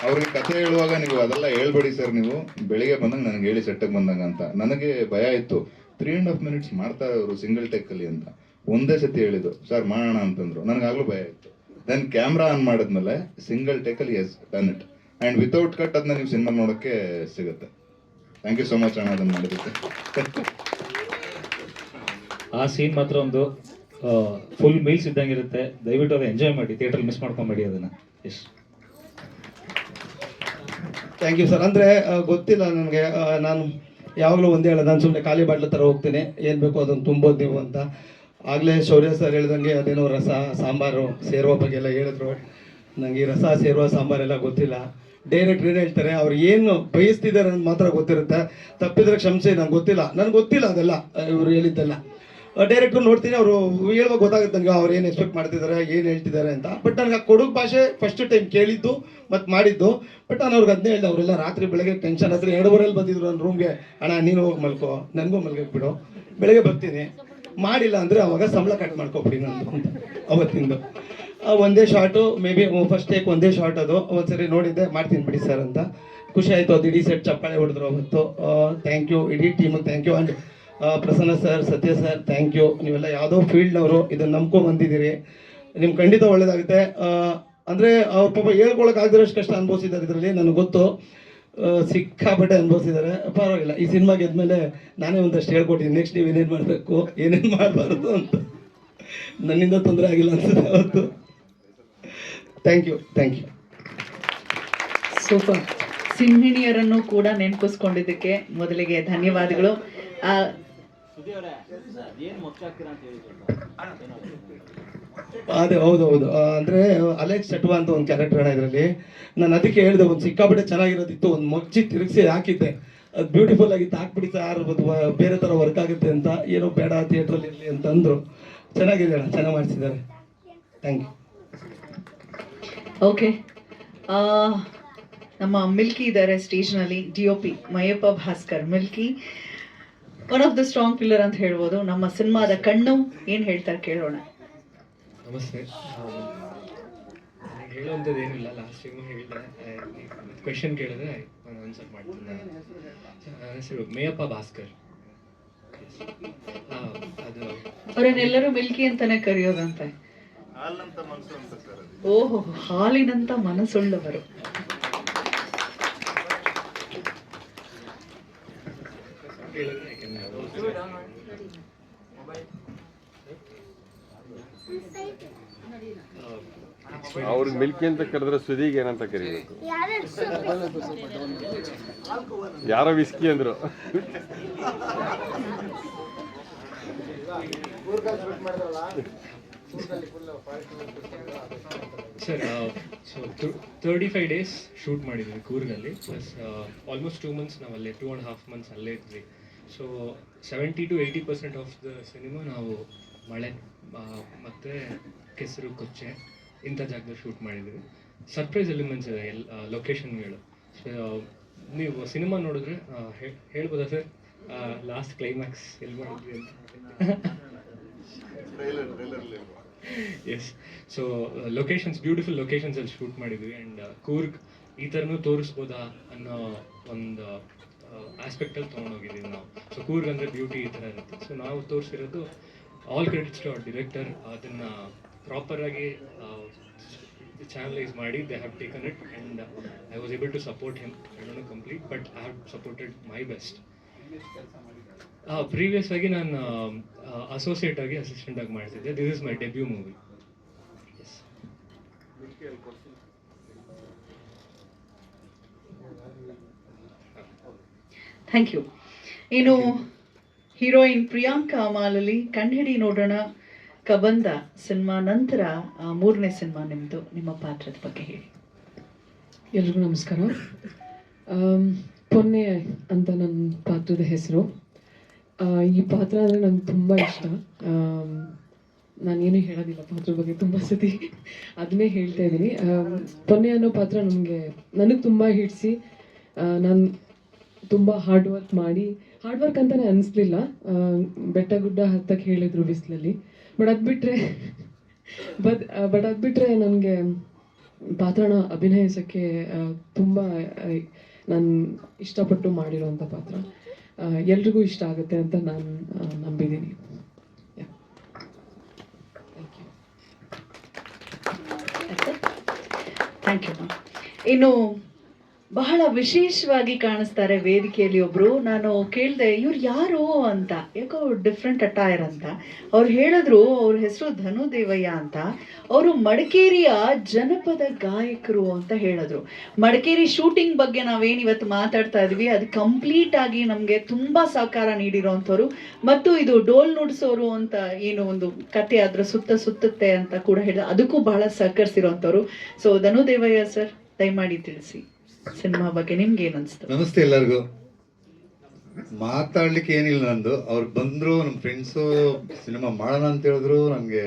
ಅವ್ರಿಗೆ ಕಥೆ ಹೇಳುವಾಗ ನೀವು ಅದೆಲ್ಲ ಹೇಳ್ಬೇಡಿ ಸರ್, ನೀವು ಬೆಳಿಗ್ಗೆ ಬಂದಂಗೆ ನನಗೆ ಹೇಳಿ ಸೆಟ್ಟಿಗೆ ಬಂದಂಗೆ ಅಂತ. ನನಗೆ ಭಯ ಇತ್ತು, 3.5 minutes ಮಾಡ್ತಾರೆ ಅವರು ಸಿಂಗಲ್ ಟೇಕಲ್ಲಿ ಅಂತ. ಒಂದೇ ಸತಿ ಹೇಳಿದ್ದು ಸರ್ ಮಾಡೋಣ ಅಂತಂದ್ರು, ನನಗಾಗಲೂ ಭಯ ಇತ್ತು. ದೆನ್ ಕ್ಯಾಮ್ರಾ ಆನ್ ಮಾಡಿದ್ಮೇಲೆ ಸಿಂಗಲ್ ಟೇಕಲ್ಲಿ has done it. And without cut ಅದನ್ನ ನೀವು ಸಿನಿಮಾ ನೋಡೋಕ್ಕೆ ಸಿಗುತ್ತೆ. ಥ್ಯಾಂಕ್ ಯು ಸೋ ಮಚ್ ಅಣ್ಣ ಅದನ್ನು ಮಾಡಿದ್ದಕ್ಕೆ. ಆ ಸೀನ್ ಮಾತ್ರ ಒಂದು ಫುಲ್ ಮೀಲ್ಸ್ ಇದ್ದಂಗೆ ಇರುತ್ತೆ. ದಯವಿಟ್ಟು ಅದು ಎಂಜಾಯ್ ಮಾಡಿ, ಥಿಯೇಟ್ರಲ್ಲಿ ಮಿಸ್ ಮಾಡ್ಕೊಂಬೇಡಿ ಅದನ್ನು. Yes, thank you sir. ಅಂದರೆ ಗೊತ್ತಿಲ್ಲ ನನಗೆ, ನಾನು ಯಾವಾಗಲೂ ಒಂದೇ ಹೇಳೋದು, ನಾನು ಸುಮ್ಮನೆ ಖಾಲಿ ಬಾಟ್ಲ ಥರ ಹೋಗ್ತೀನಿ, ಏನು ಬೇಕೋ ಅದನ್ನು ತುಂಬೋದು ನೀವು ಅಂತ. ಆಗಲೇ ಶೌರ್ಯ ಸರ್ ಹೇಳ್ದಂಗೆ ಅದೇನೋ ರಸ ಸಾಂಬಾರು ಸೇರುವ ಬಗ್ಗೆ ಎಲ್ಲ ಹೇಳಿದ್ರು. ನನಗೆ ಈ ರಸ ಸೇರುವ ಸಾಂಬಾರೆಲ್ಲ ಗೊತ್ತಿಲ್ಲ. ಡೈರೆಕ್ಟ್ ಏನು ಹೇಳ್ತಾರೆ, ಅವ್ರು ಏನು ಬಯಸ್ತಿದ್ದಾರೆ ಅಂತ ಮಾತ್ರ ಗೊತ್ತಿರುತ್ತೆ. ತಪ್ಪಿದ್ರೆ ಕ್ಷಮಿಸಿ, ನನಗೆ ಗೊತ್ತಿಲ್ಲ ಅದೆಲ್ಲ ಇವರು ಹೇಳಿದ್ದೆಲ್ಲ. ಡೈರೆಕ್ಟ್ರು ನೋಡ್ತೀನಿ, ಅವರು ಹೇಳುವಾಗ ಗೊತ್ತಾಗುತ್ತೆ ನನಗೆ ಅವ್ರು ಏನು ಎಕ್ಸ್ಪೆಕ್ಟ್ ಮಾಡ್ತಿದ್ದಾರೆ, ಏನು ಹೇಳ್ತಿದ್ದಾರೆ ಅಂತ. ಬಟ್ ನನಗೆ ಆ ಕೊಡಗು ಭಾಷೆ ಫಸ್ಟ್ ಟೈಮ್ ಕೇಳಿದ್ದು ಮತ್ತು ಮಾಡಿದ್ದು. ಬಟ್ ನಾನು ಅವ್ರಿಗೆ ಅದನ್ನೇ ಹೇಳಿದೆ. ಅವರೆಲ್ಲ ರಾತ್ರಿ ಬೆಳಗ್ಗೆ ಟೆನ್ಷನ್ ಹತ್ರ 2:30 ಬಂದಿದ್ರು ನನ್ನ ರೂಮ್ಗೆ. ಅಣ್ಣ ನೀನು ಹೋಗಿ ಮಲ್ಕೋ, ನನಗೂ ಮಲ್ಗಕ್ಕೆ ಬಿಡು, ಬೆಳಗ್ಗೆ ಬರ್ತೀನಿ, ಮಾಡಿಲ್ಲ ಅಂದರೆ ಅವಾಗ ಸಂಬಳ ಕಟ್ ಮಾಡ್ಕೊಬಿಡಿ ನಂದು ಅಂತ ಅವತ್ತಿಂದು. ಒಂದೇ short, may be first take ಒಂದೇ ಶಾರ್ಟ್. ಅದು ಒಂದ್ಸರಿ ನೋಡಿದ್ದೆ, ಮಾಡ್ತೀನಿ ಬಿಡಿ ಸರ್ ಅಂತ. ಖುಷಿ ಆಯಿತು. ಅದು ಇಡೀ ಸೆಟ್ ಚಪ್ಪಾಳೆ ಹೊಡೆದ್ರು ಅವತ್ತು. ಥ್ಯಾಂಕ್ ಯು, ಇಡೀ ಟೀಮಿಗೆ thank you. And Prasanna sir, Satya sir, thank you. ನೀವೆಲ್ಲ ಯಾವುದೋ ಫೀಲ್ಡ್ನವರು ಇದನ್ನು ನಂಬ್ಕೊಂಡು ಬಂದಿದ್ದೀರಿ. ನಿಮ್ಗೆ ಖಂಡಿತ ಒಳ್ಳೇದಾಗುತ್ತೆ. ಅಂದರೆ ಅವ್ರ ಪಾಪ ಹೇಳ್ಕೊಳಕ್ಕೆ ಆಗದಿರೋಷ್ಟು ಕಷ್ಟ ಅನುಭವಿಸಿದ್ದಾರೆ ಇದರಲ್ಲಿ, ನನಗೆ ಗೊತ್ತು. ಸಿಕ್ಕಾಪಟ್ಟೆ ಅನುಭವಿಸಿದ್ದಾರೆ. ಪರವಾಗಿಲ್ಲ, ಈ ಸಿನಿಮಾ ಗೆದ್ಮೇಲೆ ನಾನೇ ಒಂದಷ್ಟು ಹೇಳ್ಕೊಟ್ಟಿದ್ದೀನಿ. ನೆಕ್ಸ್ಟ್ ನೀವು ಏನೇನು ಮಾಡಬೇಕು, ಏನೇನು ಮಾಡಬಾರ್ದು ಅಂತ. ನನ್ನಿಂದ ತೊಂದರೆ ಆಗಿಲ್ಲ ಅನ್ಸುತ್ತೆ ಅವತ್ತು. Thank you. ಸೂಪರ್. ಸಿಂಹಿಣಿಯರನ್ನು ಕೂಡ ನೆನಪಿಸ್ಕೊಂಡಿದ್ದಕ್ಕೆ ಮೊದಲಿಗೆ ಧನ್ಯವಾದಗಳು. ಸುದ್ದಿ ಅವರೇ, ಏನು ಮುಚ್ಚಾಕ್ತೀರಾ ಅಂತ ಹೇಳಿ ಅದೇ ಹೌದು. ಅಂದರೆ ಅಲೆಕ್ಸ್ ಚಟ್ವಾ ಅಂತ ಒಂದು ಕ್ಯಾರೆಕ್ಟರ್ ಅಣ್ಣ ಇದರಲ್ಲಿ. ನಾನು ಅದಕ್ಕೆ ಹೇಳಿದೆ, ಒಂದು ಸಿಕ್ಕಾಪಟ್ಟೆ ಚೆನ್ನಾಗಿರೋದಿತ್ತು, ಒಂದು ಮಗ್ಚಿ ತಿರುಗಿಸಿ ಹಾಕಿದ್ದೆ. ಅದು ಬ್ಯೂಟಿಫುಲ್ ಆಗಿತ್ತು, ಹಾಕ್ಬಿಡಿ ಸಾರ್, ಬೇರೆ ಥರ ವರ್ಕ್ ಆಗುತ್ತೆ ಅಂತ. ಏನೋ ಬೇಡ ಥಿಯೇಟ್ರಲ್ಲಿ ಇರಲಿ ಅಂತ ಅಂದರು. ಚೆನ್ನಾಗಿದೆ ಅಣ್ಣ, ಚೆನ್ನಾಗಿ ಮಾಡಿಸಿದ್ದಾರೆ. Thank you. ಓಕೆ, ನಮ್ಮ ಮಿಲ್ಕಿ ಇದ್ದಾರೆ ಸ್ಟೇಜ್ನಲ್ಲಿ. DOP Mayappa Bhaskar. Milky one of the strong pillar ಅಂತ ಹೇಳ್ಬೋದು, ನಮ್ಮ ಸಿನಿಮಾದ ಕಣ್ಣು. ಏನು ಹೇಳ್ತಾರೆ ಕೇಳೋಣ. ನಮಸ್ತೆ. ಹೇಳುವಂಥದ್ದು ಏನಿಲ್ಲ, ಲಾಸ್ಟ್ ಟೈಮು ಹೇಳಿದೆ. ಕ್ವೆಶನ್ ಕೇಳಿದ್ರೆ ನಾನು ಆನ್ಸರ್ ಮಾಡ್ತೀನಿ. ನನ್ನ ಹೆಸರು ಮೇಯಪ್ಪ ಭಾಸ್ಕರ್. ಅದು ಅವರನ್ನೆಲ್ಲರೂ ಮಿಲ್ಕಿ ಅಂತಾನೆ ಕರೆಯೋದಂತೆ. ಓಹೋ, ಹಾಲಿನಂತ ಮನಸ್ಸುಳ್ಳವರು. ಅವ್ರಿಗೆ ಮಿಲ್ಕಿ ಅಂತ ಕರೆದ್ರೆ ಸುದಿಗೆ ಏನಂತ ಕರಿಬೇಕು? ಯಾರೋ ವಿಸ್ಕಿ ಅಂದ್ರು. ಸರ್, ಸೊ 35 ಡೇಸ್ ಶೂಟ್ ಮಾಡಿದ್ವಿ ಕೂರ್ಗಲ್ಲಿ. ಪ್ಲಸ್ ಆಲ್ಮೋಸ್ಟ್ 2 months ನಾವಲ್ಲೇ, 2.5 months ಅಲ್ಲೇ ಇದ್ವಿ. So 70 to 80% of the cinema ನಾವು ಮಳೆ ಮತ್ತು ಕೆಸರು, ಕೊಚ್ಚೆ ಇಂಥ ಜಾಗದಲ್ಲಿ ಶೂಟ್ ಮಾಡಿದ್ವಿ. ಸರ್ಪ್ರೈಸ್ ಎಲಿಮೆಂಟ್ಸ್ ಇದೆ ಲೊಕೇಶನ್ಗಳು. ಸೊ ನೀವು ಸಿನಿಮಾ ನೋಡಿದ್ರೆ ಹೇಳ್ಬೋದಾ ಸರ್ ಲಾಸ್ಟ್ ಕ್ಲೈಮ್ಯಾಕ್ಸ್ ಎಲ್ಲಿ ಮಾಡಿದ್ವಿ ಅಂತ? ಎಸ್. ಸೊ ಲೊಕೇಶನ್ಸ್, ಬ್ಯೂಟಿಫುಲ್ ಲೊಕೇಶನ್ಸಲ್ಲಿ ಶೂಟ್ ಮಾಡಿದ್ವಿ. ಆ್ಯಂಡ್ ಕೂರ್ಗ್ ಈ ಥರನೂ ತೋರಿಸ್ಬೋದಾ ಅನ್ನೋ ಒಂದು ಆಸ್ಪೆಕ್ಟಲ್ಲಿ ತೊಗೊಂಡೋಗಿದ್ದೀವಿ ನಾವು. ಸೊ ಕೂರ್ಗ್ ಅಂದರೆ ಬ್ಯೂಟಿ ಈ ಥರ ಇರುತ್ತೆ. ಸೊ ನಾವು ತೋರಿಸಿರೋದು all credits to our director. ಅದನ್ನು ಪ್ರಾಪರಾಗಿ ಚಾನಲೈಸ್ ಮಾಡಿ they have taken it. And I was able to support him. I don't know complete, but I have supported my best. Previous ಆಗಿ ನಾನು ಅಸೋಸಿಯೇಟ್ ಆಗಿ, ಅಸಿಸ್ಟೆಂಟ್ ಆಗಿ ಮಾಡ್ತಿದ್ದೆ. This is my debut movie. Thank you. ಇನ್ನು heroine Priyanka Malali, ಕಣ್ಣಿಡಿ ನೋಡೋಣ ಕಬಂದ cinema ನಂತರ 3ನೇ ಸಿನಿಮಾ ನಿಮ್ಮದು. ನಿಮ್ಮ ಪಾತ್ರದ ಬಗ್ಗೆ ಹೇಳಿ. ಎಲ್ರಿಗೂ ನಮಸ್ಕಾರ. ಪೊನ್ನೆ ಅಂತ ನನ್ನ ಪಾತ್ರದ ಹೆಸರು. ಈ ಪಾತ್ರ ಅಂದರೆ ನನಗೆ ತುಂಬ ಇಷ್ಟ. ನಾನೇನು ಹೇಳೋದಿಲ್ಲ ಪಾತ್ರದ ಬಗ್ಗೆ, ತುಂಬ ಸತಿ ಅದನ್ನೇ ಹೇಳ್ತಾ ಇದ್ದೀನಿ. ಪೊನ್ನೆ ಅನ್ನೋ ಪಾತ್ರ ನನಗೆ ತುಂಬ ಹಿಡಿಸಿ, ನಾನು ತುಂಬ ಹಾರ್ಡ್ ವರ್ಕ್ ಮಾಡಿ, ಹಾರ್ಡ್ ವರ್ಕ್ ಅಂತಲೇ ಅನಿಸ್ಲಿಲ್ಲ. ಬೆಟ್ಟ ಗುಡ್ಡ ಹತ್ತಕ್ಕೆ ಹೇಳಿದರು ಬಿಸಿಲಲ್ಲಿ. ಬಟ್ ಅದು ಬಿಟ್ಟರೆ ನನಗೆ ಪಾತ್ರನ ಅಭಿನಯಿಸೋಕ್ಕೆ ತುಂಬ ನಾನು ಇಷ್ಟಪಟ್ಟು ಮಾಡಿರೋಂಥ ಪಾತ್ರ. ಎಲ್ರಿಗೂ ಇಷ್ಟ ಆಗುತ್ತೆ ಅಂತ ನಾನು ನಂಬಿದ್ದೀನಿ. Thank you. ಇನ್ನು ಬಹಳ ವಿಶೇಷವಾಗಿ ಕಾಣಿಸ್ತಾರೆ ವೇದಿಕೆಯಲ್ಲಿ ಒಬ್ರು. ನಾನು ಕೇಳಿದೆ ಇವ್ರು ಯಾರು ಅಂತ, ಯಾಕೋ ಡಿಫ್ರೆಂಟ್ ಅಟೈರ್ ಅಂತ. ಅವ್ರು ಹೇಳಿದ್ರು ಅವ್ರ ಹೆಸರು ಧನು ದೇವಯ್ಯ ಅಂತ. ಅವರು ಮಡಿಕೇರಿಯ ಜನಪದ ಗಾಯಕರು ಅಂತ ಹೇಳಿದ್ರು. ಮಡಿಕೇರಿ ಶೂಟಿಂಗ್ ಬಗ್ಗೆ ನಾವೇನು ಇವತ್ತು ಮಾತಾಡ್ತಾ ಇದ್ವಿ ಅದು ಕಂಪ್ಲೀಟ್ ಆಗಿ ನಮಗೆ ತುಂಬಾ ಸಹಕಾರ ನೀಡಿರೋಂಥವ್ರು. ಮತ್ತು ಇದು ಡೋಲ್ ನುಡ್ಸೋರು ಅಂತ ಏನು ಒಂದು ಕತೆ ಅದ್ರ ಸುತ್ತುತ್ತೆ ಅಂತ ಕೂಡ ಹೇಳಿದ, ಅದಕ್ಕೂ ಬಹಳ ಸಹಕರಿಸಿರೋಂಥವ್ರು. ಸೊ ಧನು ದೇವಯ್ಯ ಸರ್, ದಯಮಾಡಿ ತಿಳಿಸಿ ಸಿನಿಮಾ ಬಗ್ಗೆ ನಿಮ್ಗೆ ಏನ್ ಅನ್ಸ್ತು? ನಮಸ್ತೆ ಎಲ್ಲರಿಗೂ. ಮಾತಾಡ್ಲಿಕ್ಕೆ ಏನಿಲ್ಲ ನಂದು. ಅವ್ರು ಬಂದ್ರು, ನಮ್ಮ ಫ್ರೆಂಡ್ಸು ಸಿನಿಮಾ ಮಾಡೋಣ ಅಂತ ಹೇಳಿದ್ರು, ನನಗೆ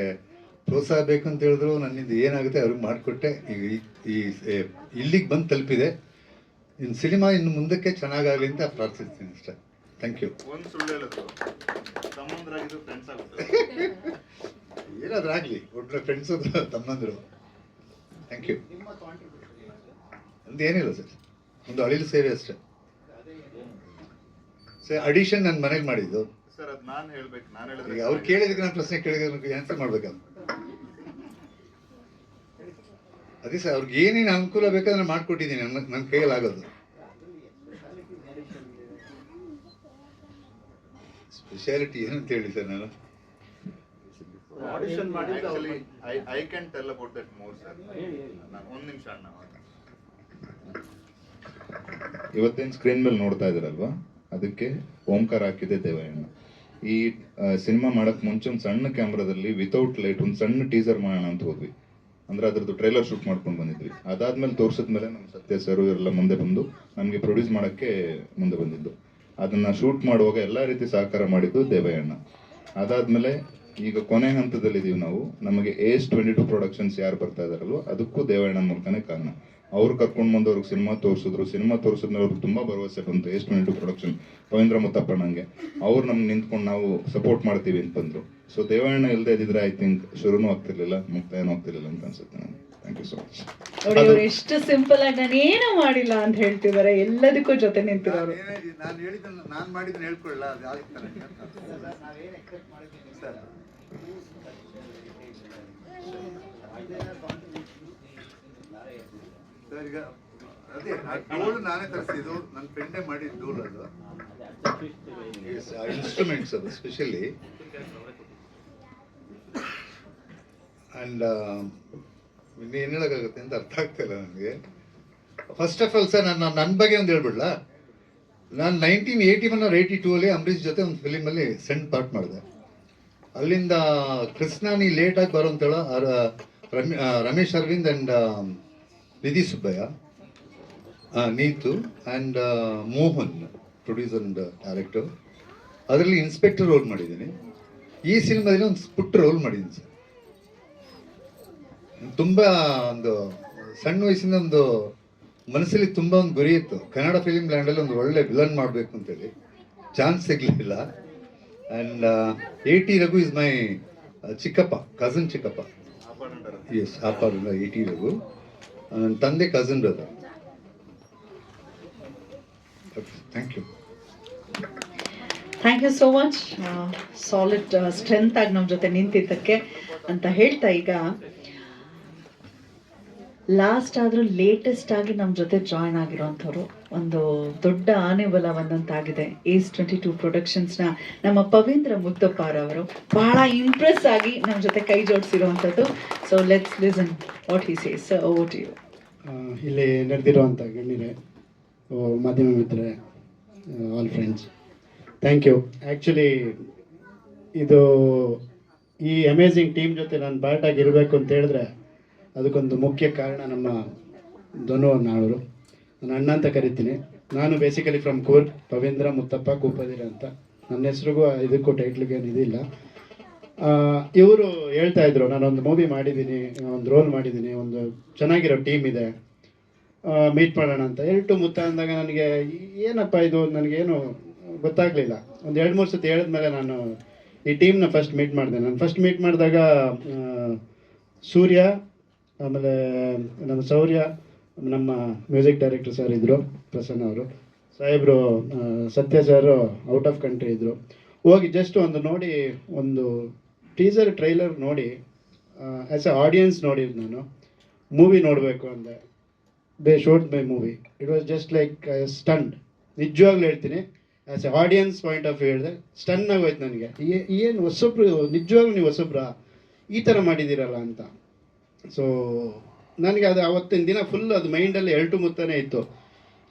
ಪ್ರೋತ್ಸಾಹ ಬೇಕು ಅಂತ ಹೇಳಿದ್ರು. ನನ್ನಿಂದ ಏನಾಗುತ್ತೆ ಅವ್ರಿಗೆ ಮಾಡಿಕೊಟ್ಟೆ. ಈ ಇಲ್ಲಿಗೆ ಬಂದು ತಲುಪಿದೆ. ಇನ್ನು ಸಿನಿಮಾ ಇನ್ನು ಮುಂದಕ್ಕೆ ಚೆನ್ನಾಗಾಗಲಿ ಅಂತ ಪ್ರಾರ್ಥಿಸ್ತೀನಿ ಅಷ್ಟೇ. Thank you. ಒಂದು ಸುಳ್ಳು ಹೇಳಿದ್ರು, ತಮ್ಮಂದ್ರಾಗಿದ್ದು ಫ್ರೆಂಡ್ಸ್ ಆಗುತ್ತೆ. ಏನಾದ್ರೂ ಆಗಲಿ, ಒಟ್ಟು ಫ್ರೆಂಡ್ಸು ತಮ್ಮಂದರು. Thank you. ಏನಿಲ್ಲ ಸರ್, ಒಂದು ಅಳಿಲು ಸೇವೆ ಅಷ್ಟೇ ಸರ್. ಅಡಿಷನ್ ನನ್ನ ಮನೇಲಿ ಮಾಡಿದ್ದು ಸರ್. ಅದು ನಾನು ಹೇಳ್ಬೇಕು, ನಾನು ಹೇಳಿದ್ರೆ ಈಗ ಅವ್ರು ಕೇಳಿದಕ್ಕೆ ನಾನು ಪ್ರಶ್ನೆ ಕೇಳಿದ್ರೆ ಆನ್ಸರ್ ಮಾಡ್ಬೇಕಲ್ಲ. ಅದೇ ಸರ್, ಅವ್ರಿಗೆ ಏನೇನು ಅನುಕೂಲ ಬೇಕಾದ್ರೆ ಮಾಡ್ಕೊಟ್ಟಿದ್ದೀನಿ. ನನ್ನ ಕೈಯಲ್ಲಿ ಆಗೋದು. ಸ್ಪೆಷಾಲಿಟಿ ಏನಂತ ಹೇಳಿ ಸರ್, ನಾನು ಆಡಿಷನ್ ಮಾಡಿ I can tell about that more sir. ನಾನು ಒಂದು ನಿಮಿಷ ಅಣ್ಣ. ಇವತ್ತೇನು ಸ್ಕ್ರೀನ್ ಮೇಲೆ ನೋಡ್ತಾ ಇದ್ದೀರಲ್ವಾ, ಅದಕ್ಕೆ ಓಂಕಾರ ಹಾಕಿದೆ ದೇವಯ್ಯಣ್ಣ. ಈ ಸಿನಿಮಾ ಮಾಡಕ್ ಮುಂಚೆ ಒಂದು ಸಣ್ಣ ಕ್ಯಾಮ್ರಾದಲ್ಲಿ ವಿತೌಟ್ ಲೈಟ್ ಒಂದು ಸಣ್ಣ ಟೀಸರ್ ಮಾಡೋಣ ಅಂತ ಹೋದ್ವಿ. ಅಂದ್ರೆ ಅದ್ರದ್ದು ಟ್ರೈಲರ್ ಶೂಟ್ ಮಾಡ್ಕೊಂಡು ಬಂದಿದ್ವಿ. ಅದಾದ್ಮೇಲೆ ತೋರಿಸಿದ್ಮೇಲೆ ನಮ್ಮ ಸತ್ಯ ಸರ್ ಇವರೆಲ್ಲ ಮುಂದೆ ಬಂದು ನಮಗೆ ಪ್ರೊಡ್ಯೂಸ್ ಮಾಡೋಕ್ಕೆ ಮುಂದೆ ಬಂದಿದ್ದು. ಅದನ್ನ ಶೂಟ್ ಮಾಡುವಾಗ ಎಲ್ಲ ರೀತಿ ಸಹಕಾರ ಮಾಡಿದ್ದು ದೇವಯ್ಯಣ್ಣ. ಅದಾದ್ಮೇಲೆ ಈಗ ಕೊನೆ ಹಂತದಲ್ಲಿದ್ದೀವಿ ನಾವು. ನಮಗೆ ACE22 ಪ್ರೊಡಕ್ಷನ್ಸ್ ಯಾರು ಬರ್ತಾ ಇದಾರಲ್ವ, ಅದಕ್ಕೂ ದೇವಯ್ಯಣ್ಣ ಮೂಲಕನೇ ಕಾರಣ. ಅವ್ರು ಕರ್ಕೊಂಡು ಬಂದು ಅವ್ರಿಗೆ ಸಿನಿಮಾ ತೋರಿಸಿದ್ರು. ಸಿನಿಮಾ ತೋರಿಸಿದ್ಮೇಲೆ ಅವ್ರಿಗೆ ತುಂಬಾ ಭರವಸೆ ಬಂತು. ACE22 ಪ್ರೊಡಕ್ಷನ್ ಪವಿಂದ್ರ ಮುತ್ತಪ್ಪಣ್ಣಂಗೆ ಅವ್ರು ನಮ್ಗೆ ನಿಂತ್ಕೊಂಡು ನಾವು ಸಪೋರ್ಟ್ ಮಾಡ್ತೀವಿ ಅಂತ ಬಂದ್ರು. ಸೊ ದೇವಯ್ಯಣ್ಣ ಇಲ್ಲದೆ ಇದ್ದಿದ್ರೆ ಐ ಥಿಂಕ್ ಶುರುನೂ ಆಗ್ತಿರ್ಲಿಲ್ಲ, ಮುಕ್ತಾಯನೂ ಆಗ್ತಿರ್ಲಿಲ್ಲ ಅಂತ ಅನ್ಸುತ್ತೆ ನನಗೆ. Thank you so much. ನೋಡಿ ಅವ್ರು ಎಷ್ಟು ಸಿಂಪಲ್ ಆಗಿ ನಾನು ಏನೂ ಮಾಡಿಲ್ಲ ಅಂತ ಹೇಳ್ತಿದ್ದಾರೆ, ಎಲ್ಲದಕ್ಕೂ ಜೊತೆ ನಿಂತಿರೋರು. ನಾನು ಹೇಳಿದ್ದನ್ನು ನಾನು ಮಾಡಿದ್ದನ್ನು ಹೇಳ್ಕೊಳ್ಳ. ಸರ್ ಈಗ ಅದೇ ಡೋಲ್ ನಾನೇ ತರಿಸಿದ್ದು, ನನ್ನ ಫ್ರೆಂಡೇ ಮಾಡಿದ ಡೋಲ್ ಅದು. ಇನ್ಸ್ಟ್ರೂಮೆಂಟ್ಸ್ ಅದು ಸ್ಪೆಷಲಿ. ಆ್ಯಂಡ್ ಇನ್ನೇನು ಹೇಳೋಕ್ಕಾಗುತ್ತೆ ಅಂತ ಅರ್ಥ ಆಗ್ತಾಯಿಲ್ಲ ನನಗೆ. ಫಸ್ಟ್ ಆಫ್ ಆಲ್ ಸರ್, ನನ್ನ ಬಗ್ಗೆ ಒಂದು ಹೇಳ್ಬಿಡ್ಲ. ನಾನು 1981 or 82 ಅಂಬರೀಷ್ ಜೊತೆ ಒಂದು ಫಿಲಿಮಲ್ಲಿ ಸೆಂಟ್ ಪಾರ್ಟ್ ಮಾಡಿದೆ. ಅಲ್ಲಿಂದ ಕೃಷ್ಣ ನೀ ಲೇಟಾಗಿ ಬರೋ ಅಂತೇಳ Ramesh Aravind and Nidhi Subbaiah, Neethu and Mohan producer and director. ಅದರಲ್ಲಿ ಇನ್ಸ್ಪೆಕ್ಟರ್ ರೋಲ್ ಮಾಡಿದ್ದೀನಿ. ಈ ಸಿನಿಮಾದಲ್ಲಿ ಒಂದು ಪುಟ್ಟ ರೋಲ್ ಮಾಡಿದ್ದೀನಿ ಸರ್. ತುಂಬ ಒಂದು ಸಣ್ಣ ವಯಸ್ಸಿಂದ ಒಂದು ಮನಸ್ಸಲ್ಲಿ ತುಂಬ ಒಂದು ಗುರಿ ಇತ್ತು. ಕನ್ನಡ ಫಿಲಿಮ್ ಲ್ಯಾಂಡಲ್ಲಿ ಒಂದು ಒಳ್ಳೆ ವಿಲನ್ ಮಾಡಬೇಕು ಅಂತೇಳಿ. ಚಾನ್ಸ್ ಸಿಗಲಿಲ್ಲ. And AT Raghu is my ಚಿಕ್ಕಪ್ಪ, ಕಸನ್ ಚಿಕ್ಕಪ್ಪ. ಎಸ್, ಆಪಾರ AT ರಘು ನನ್ನ ತಂದೆ cousin brother. Thank you. Thank you so much. Solid strength ಆಗಿ ನಮ್ಮ ಜೊತೆ ನಿಂತಿದ್ದಕ್ಕೆ ಅಂತ ಹೇಳ್ತಾ, ಈಗ ಲಾಸ್ಟ್ ಆದ್ರೂ ಲೇಟೆಸ್ಟ್ ಆಗಿ ನಮ್ಮ ಜೊತೆ ಜಾಯ್ನ್ ಆಗಿರೋಂಥವ್ರು, ಒಂದು ದೊಡ್ಡ ಆನೆ ಬಲವನ್ನಂತಾಗಿದೆ ACE22 ಪ್ರೊಡಕ್ಷನ್ಸ್ನ ನಮ್ಮ ಪವಿತ್ರ ಮುತ್ತಪ್ಪರವರು ಬಹಳ ಇಂಪ್ರೆಸ್ ಆಗಿ ನಮ್ಮ ಜೊತೆ ಕೈ ಜೋಡಿಸಿರುವಂಥದ್ದು. So let's listen what he says. Over to you. ಇಲ್ಲಿ ನಡೆದಿರುವಂಥ ಗಣ್ಯರೇ, ಮಾಧ್ಯಮ ಮಿತ್ರರೇ, all friends, thank you. Actually ಇದು ಈ ಅಮೇಝಿಂಗ್ ಟೀಮ್ ಜೊತೆ ನಾನು ಪಾರ್ಟ್ ಆಗಿರಬೇಕು ಅಂತ ಹೇಳಿದ್ರೆ ಅದಕ್ಕೊಂದು ಮುಖ್ಯ ಕಾರಣ ನಮ್ಮ ಧನು ಅವರು. ನಾನು ಅಣ್ಣ ಅಂತ ಕರಿತೀನಿ. ನಾನು ಬೇಸಿಕಲಿ ಫ್ರಮ್ ಕೂರ್ಗ್, ಪವಿಂದ್ರ ಮುತ್ತಪ್ಪ ಕೂಪದಿರ ಅಂತ. ನನ್ನ ಹೆಸ್ರಿಗೂ ಇದಕ್ಕೂ ಟೈಟ್ಲಿಗೆ ಇದಿಲ್ಲ. ಇವರು ಹೇಳ್ತಾ ಇದ್ರು, ನಾನೊಂದು ಮೂವಿ ಮಾಡಿದ್ದೀನಿ, ಒಂದು ರೋಲ್ ಮಾಡಿದ್ದೀನಿ, ಒಂದು ಚೆನ್ನಾಗಿರೋ ಟೀಮ್ ಇದೆ, ಮೀಟ್ ಮಾಡೋಣ ಅಂತ. ಎಲ್ಟು ಮುತ್ತ ಅಂದಾಗ ನನಗೆ ಏನಪ್ಪ ಇದು ನನಗೇನು ಗೊತ್ತಾಗಲಿಲ್ಲ. ಒಂದು 2-3 ಸತಿ ಹೇಳಿದ್ಮೇಲೆ ನಾನು ಈ ಟೀಮ್ನ ಫಸ್ಟ್ ಮೀಟ್ ಮಾಡಿದೆ. ನಾನು ಫಸ್ಟ್ ಮೀಟ್ ಮಾಡಿದಾಗ ಸೂರ್ಯ, ಆಮೇಲೆ ನಮ್ಮ ಶೌರ್ಯ, ನಮ್ಮ ಮ್ಯೂಸಿಕ್ ಡೈರೆಕ್ಟರ್ ಸರ್ ಇದ್ದರು, ಪ್ರಸನ್ನ ಅವರು, ಸಾಹೇಬರು, ಸತ್ಯ ಸರ್ ಔಟ್ ಆಫ್ ಕಂಟ್ರಿ ಇದ್ದರು. ಹೋಗಿ ಜಸ್ಟ್ ಒಂದು ನೋಡಿ, ಒಂದು ಟೀಸರ್ ಟ್ರೈಲರ್ ನೋಡಿ ಆ್ಯಸ್ ಎ ಆಡಿಯನ್ಸ್ ನೋಡಿದ್ದು. ನಾನು ಮೂವಿ ನೋಡಬೇಕು ಅಂದೆ. They showed my movie. It was just like stunned. ನಿಜವಾಗ್ಲೂ ಹೇಳ್ತೀನಿ, as a audience point of view ಹೇಳಿದೆ, ಸ್ಟನ್ ಆಗೋಯ್ತು ನನಗೆ. ಏನು ಹೊಸೊಬ್ರು, ನಿಜವಾಗ್ಲೂ ನೀವು ಹೊಸೊಬ್ರಾ ಈ ಥರ ಮಾಡಿದ್ದೀರಲ್ಲ ಅಂತ. ಸೊ ನನಗೆ ಅದು ಆವತ್ತಿನ ದಿನ ಫುಲ್ ಅದು ಮೈಂಡಲ್ಲಿ ಎಲ್ಟು ಮುತ್ತಾನೆ ಇತ್ತು.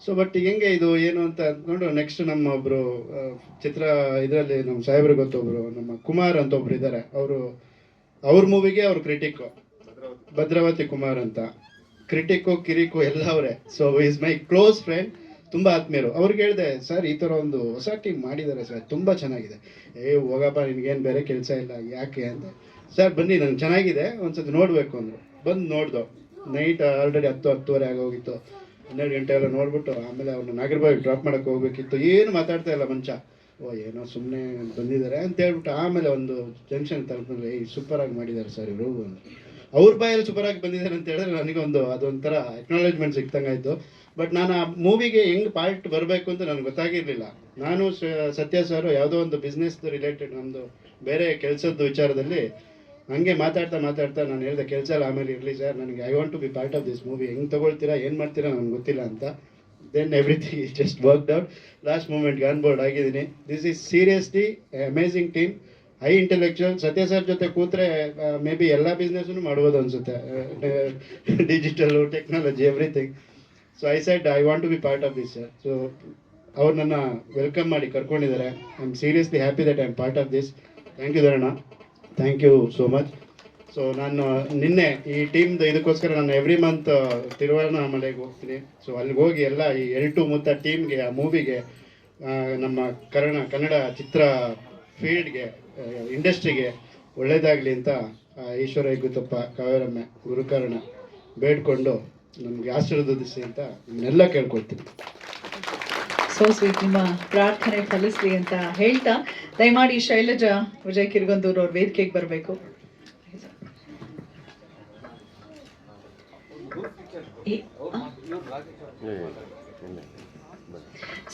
ಸೊ ಬಟ್ ಹೆಂಗೆ ಇದು ಏನು ಅಂತ ಅಂದ್ಕೊಂಡು ನೆಕ್ಸ್ಟ್ ನಮ್ಮ ಒಬ್ಬರು ಚಿತ್ರ ಇದರಲ್ಲಿ ನಮ್ಮ ಸಾಹೇಬ್ರಿಗೆ ಗೊತ್ತೊಬ್ಬರು ನಮ್ಮ ಕುಮಾರ್ ಅಂತ ಒಬ್ರು ಇದ್ದಾರೆ, ಅವ್ರ ಮೂವಿಗೆ ಅವ್ರು ಕ್ರಿಟಿಕ್ಕು, ಭದ್ರಾವತಿ ಕುಮಾರ್ ಅಂತ. ಕ್ರಿಟಿಕ್ಕು ಕಿರಿಕು ಎಲ್ಲ ಅವರೇ. So is my close friend, ತುಂಬ ಆತ್ಮೀಯರು. ಅವ್ರಿಗೆ ಹೇಳಿದೆ, ಸರ್ ಈ ಥರ ಒಂದು ಹೊಸ ಟೀಮ್ ಮಾಡಿದ್ದಾರೆ ಸರ್, ತುಂಬ ಚೆನ್ನಾಗಿದೆ. ಹೋಗಪ್ಪ ನಿನಗೇನು ಬೇರೆ ಕೆಲಸ ಇಲ್ಲ ಯಾಕೆ ಅಂತ. ಸರ್ ಬನ್ನಿ ನಂಗೆ ಚೆನ್ನಾಗಿದೆ ಒಂದ್ಸತಿ ನೋಡಬೇಕು ಅಂದರು. ಬಂದು ನೋಡ್ದೋ. ನೈಟ್ ಆಲ್ರೆಡಿ 10-10:30 ಆಗೋಗಿತ್ತು. 12 ಗಂಟೆ ಎಲ್ಲ ನೋಡ್ಬಿಟ್ಟು ಆಮೇಲೆ ಅವ್ರನ್ನ ನಾಗರಬಾವಿಗೆ ಡ್ರಾಪ್ ಮಾಡೋಕ್ಕೆ ಹೋಗ್ಬೇಕಿತ್ತು. ಏನು ಮಾತಾಡ್ತಾ ಇಲ್ಲ ಮನುಷ್ಯ. ಏನೋ ಸುಮ್ಮನೆ ಬಂದಿದ್ದಾರೆ ಅಂತ ಹೇಳ್ಬಿಟ್ಟು ಆಮೇಲೆ ಒಂದು ಜಂಕ್ಷನ್ ತಲುಪಿದ್ರೆ ಸೂಪರಾಗಿ ಮಾಡಿದ್ದಾರೆ ಸರ್ ಇವರು. ಅವ್ರ ಬಾಯಲ್ಲಿ ಸೂಪರಾಗಿ ಬಂದಿದ್ದಾರೆ ಅಂತ ಹೇಳಿದ್ರೆ ನನಗೊಂದು ಅದೊಂಥರ ಅಕ್ನಾಲೇಜ್ಮೆಂಟ್ ಸಿಕ್ತಂಗಾಯಿತು. ಬಟ್ ನಾನು ಆ ಮೂವಿಗೆ ಹೆಂಗೆ ಪಾರ್ಟ್ ಬರಬೇಕು ಅಂತ ನನಗೆ ಗೊತ್ತಾಗಿರಲಿಲ್ಲ. ನಾನು ಸತ್ಯ ಸರ್ ಯಾವುದೋ ಒಂದು ಬಿಸ್ನೆಸ್ ರಿಲೇಟೆಡ್ ನಮ್ಮದು ಬೇರೆ ಕೆಲಸದ ವಿಚಾರದಲ್ಲಿ ಹಂಗೆ ಮಾತಾಡ್ತಾ ನಾನು ಹೇಳಿದೆ, ಕೆಲಸ ಎಲ್ಲ ಆಮೇಲೆ ಇರಲಿ ಸರ್, ನನಗೆ I want to be part of this movie. ಹೆಂಗೆ ತೊಗೊಳ್ತೀರಾ ಏನು ಮಾಡ್ತೀರಾ ನನಗೆ ಗೊತ್ತಿಲ್ಲ ಅಂತ. Then everything is just worked out. Last ಮೂಮೆಂಟ್ಗೆ ಆನ್ ಬೋರ್ಡ್ ಆಗಿದ್ದೀನಿ. This is seriously amazing team, high intellectual. Satya sir ಜೊತೆ ಕೂತ್ರೆ ಮೇ ಬಿ ಎಲ್ಲ ಬಿಸ್ನೆಸ್ಸನ್ನು ಮಾಡ್ಬೋದು ಅನಿಸುತ್ತೆ, digital, technology, everything. So I said I want to be part of this sir. So ಅವ್ರು ನನ್ನ ವೆಲ್ಕಮ್ ಮಾಡಿ ಕರ್ಕೊಂಡಿದ್ದಾರೆ. I am seriously happy that I am part of this. Thank you Dharana, thank you so much. So ನಾನು ನಿನ್ನೆ ಈ ಟೀಮ್ದು ಇದಕ್ಕೋಸ್ಕರ ನಾನು every month ತಿರುವಣ್ಣಾಮಲೆಗೆ ಹೋಗ್ತೀನಿ. ಸೊ ಅಲ್ಲಿಗೆ ಹೋಗಿ ಎಲ್ಲ ಈ ಎಲ್ಟು ಮುತ್ತ ಟೀಮ್ಗೆ, ಆ ಮೂವಿಗೆ, ನಮ್ಮ ಕನ್ನಡ ಚಿತ್ರ ಫೀಲ್ಡ್ಗೆ, ಇಂಡಸ್ಟ್ರಿಗೆ ಒಳ್ಳೇದಾಗಲಿ ಅಂತ ಈಶ್ವರ ಗುತ್ತಪ್ಪ, ಕಾವೇರಮ್ಮ, ಗುರುಕರ್ಣ ಬೇಡ್ಕೊಂಡು ನಮಗೆ ಆಶೀರ್ವದಿಸಿ ಅಂತ ನಿಮ್ಮನ್ನೆಲ್ಲ ಕೇಳ್ಕೊಳ್ತೀನಿ. ಸೋ ಸ್ವೀಟ್, ನಿಮ್ಮ ಪ್ರಾರ್ಥನೆ ಫಲಿಸ್ಲಿ ಅಂತ ಹೇಳ್ತಾ ದಯಮಾಡಿ ಶೈಲಜಾ ವಿಜಯ್ ಕಿರ್ಗಂದೂರ್ ಅವ್ರ ವೇದಿಕೆಗೆ ಬರಬೇಕು.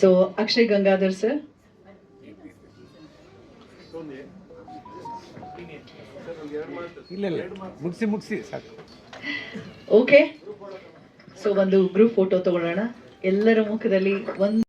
ಸೊ ಅಕ್ಷಯ್ ಗಂಗಾಧರ್ ಸರ್, ಮುಗಿಸಿ ಸಾಕು. ಓಕೆ. ಸೊ ಒಂದು ಗ್ರೂಪ್ ಫೋಟೋ ತಗೊಳ್ಳೋಣ. ಎಲ್ಲರ ಮುಖದಲ್ಲಿ ಒಂದು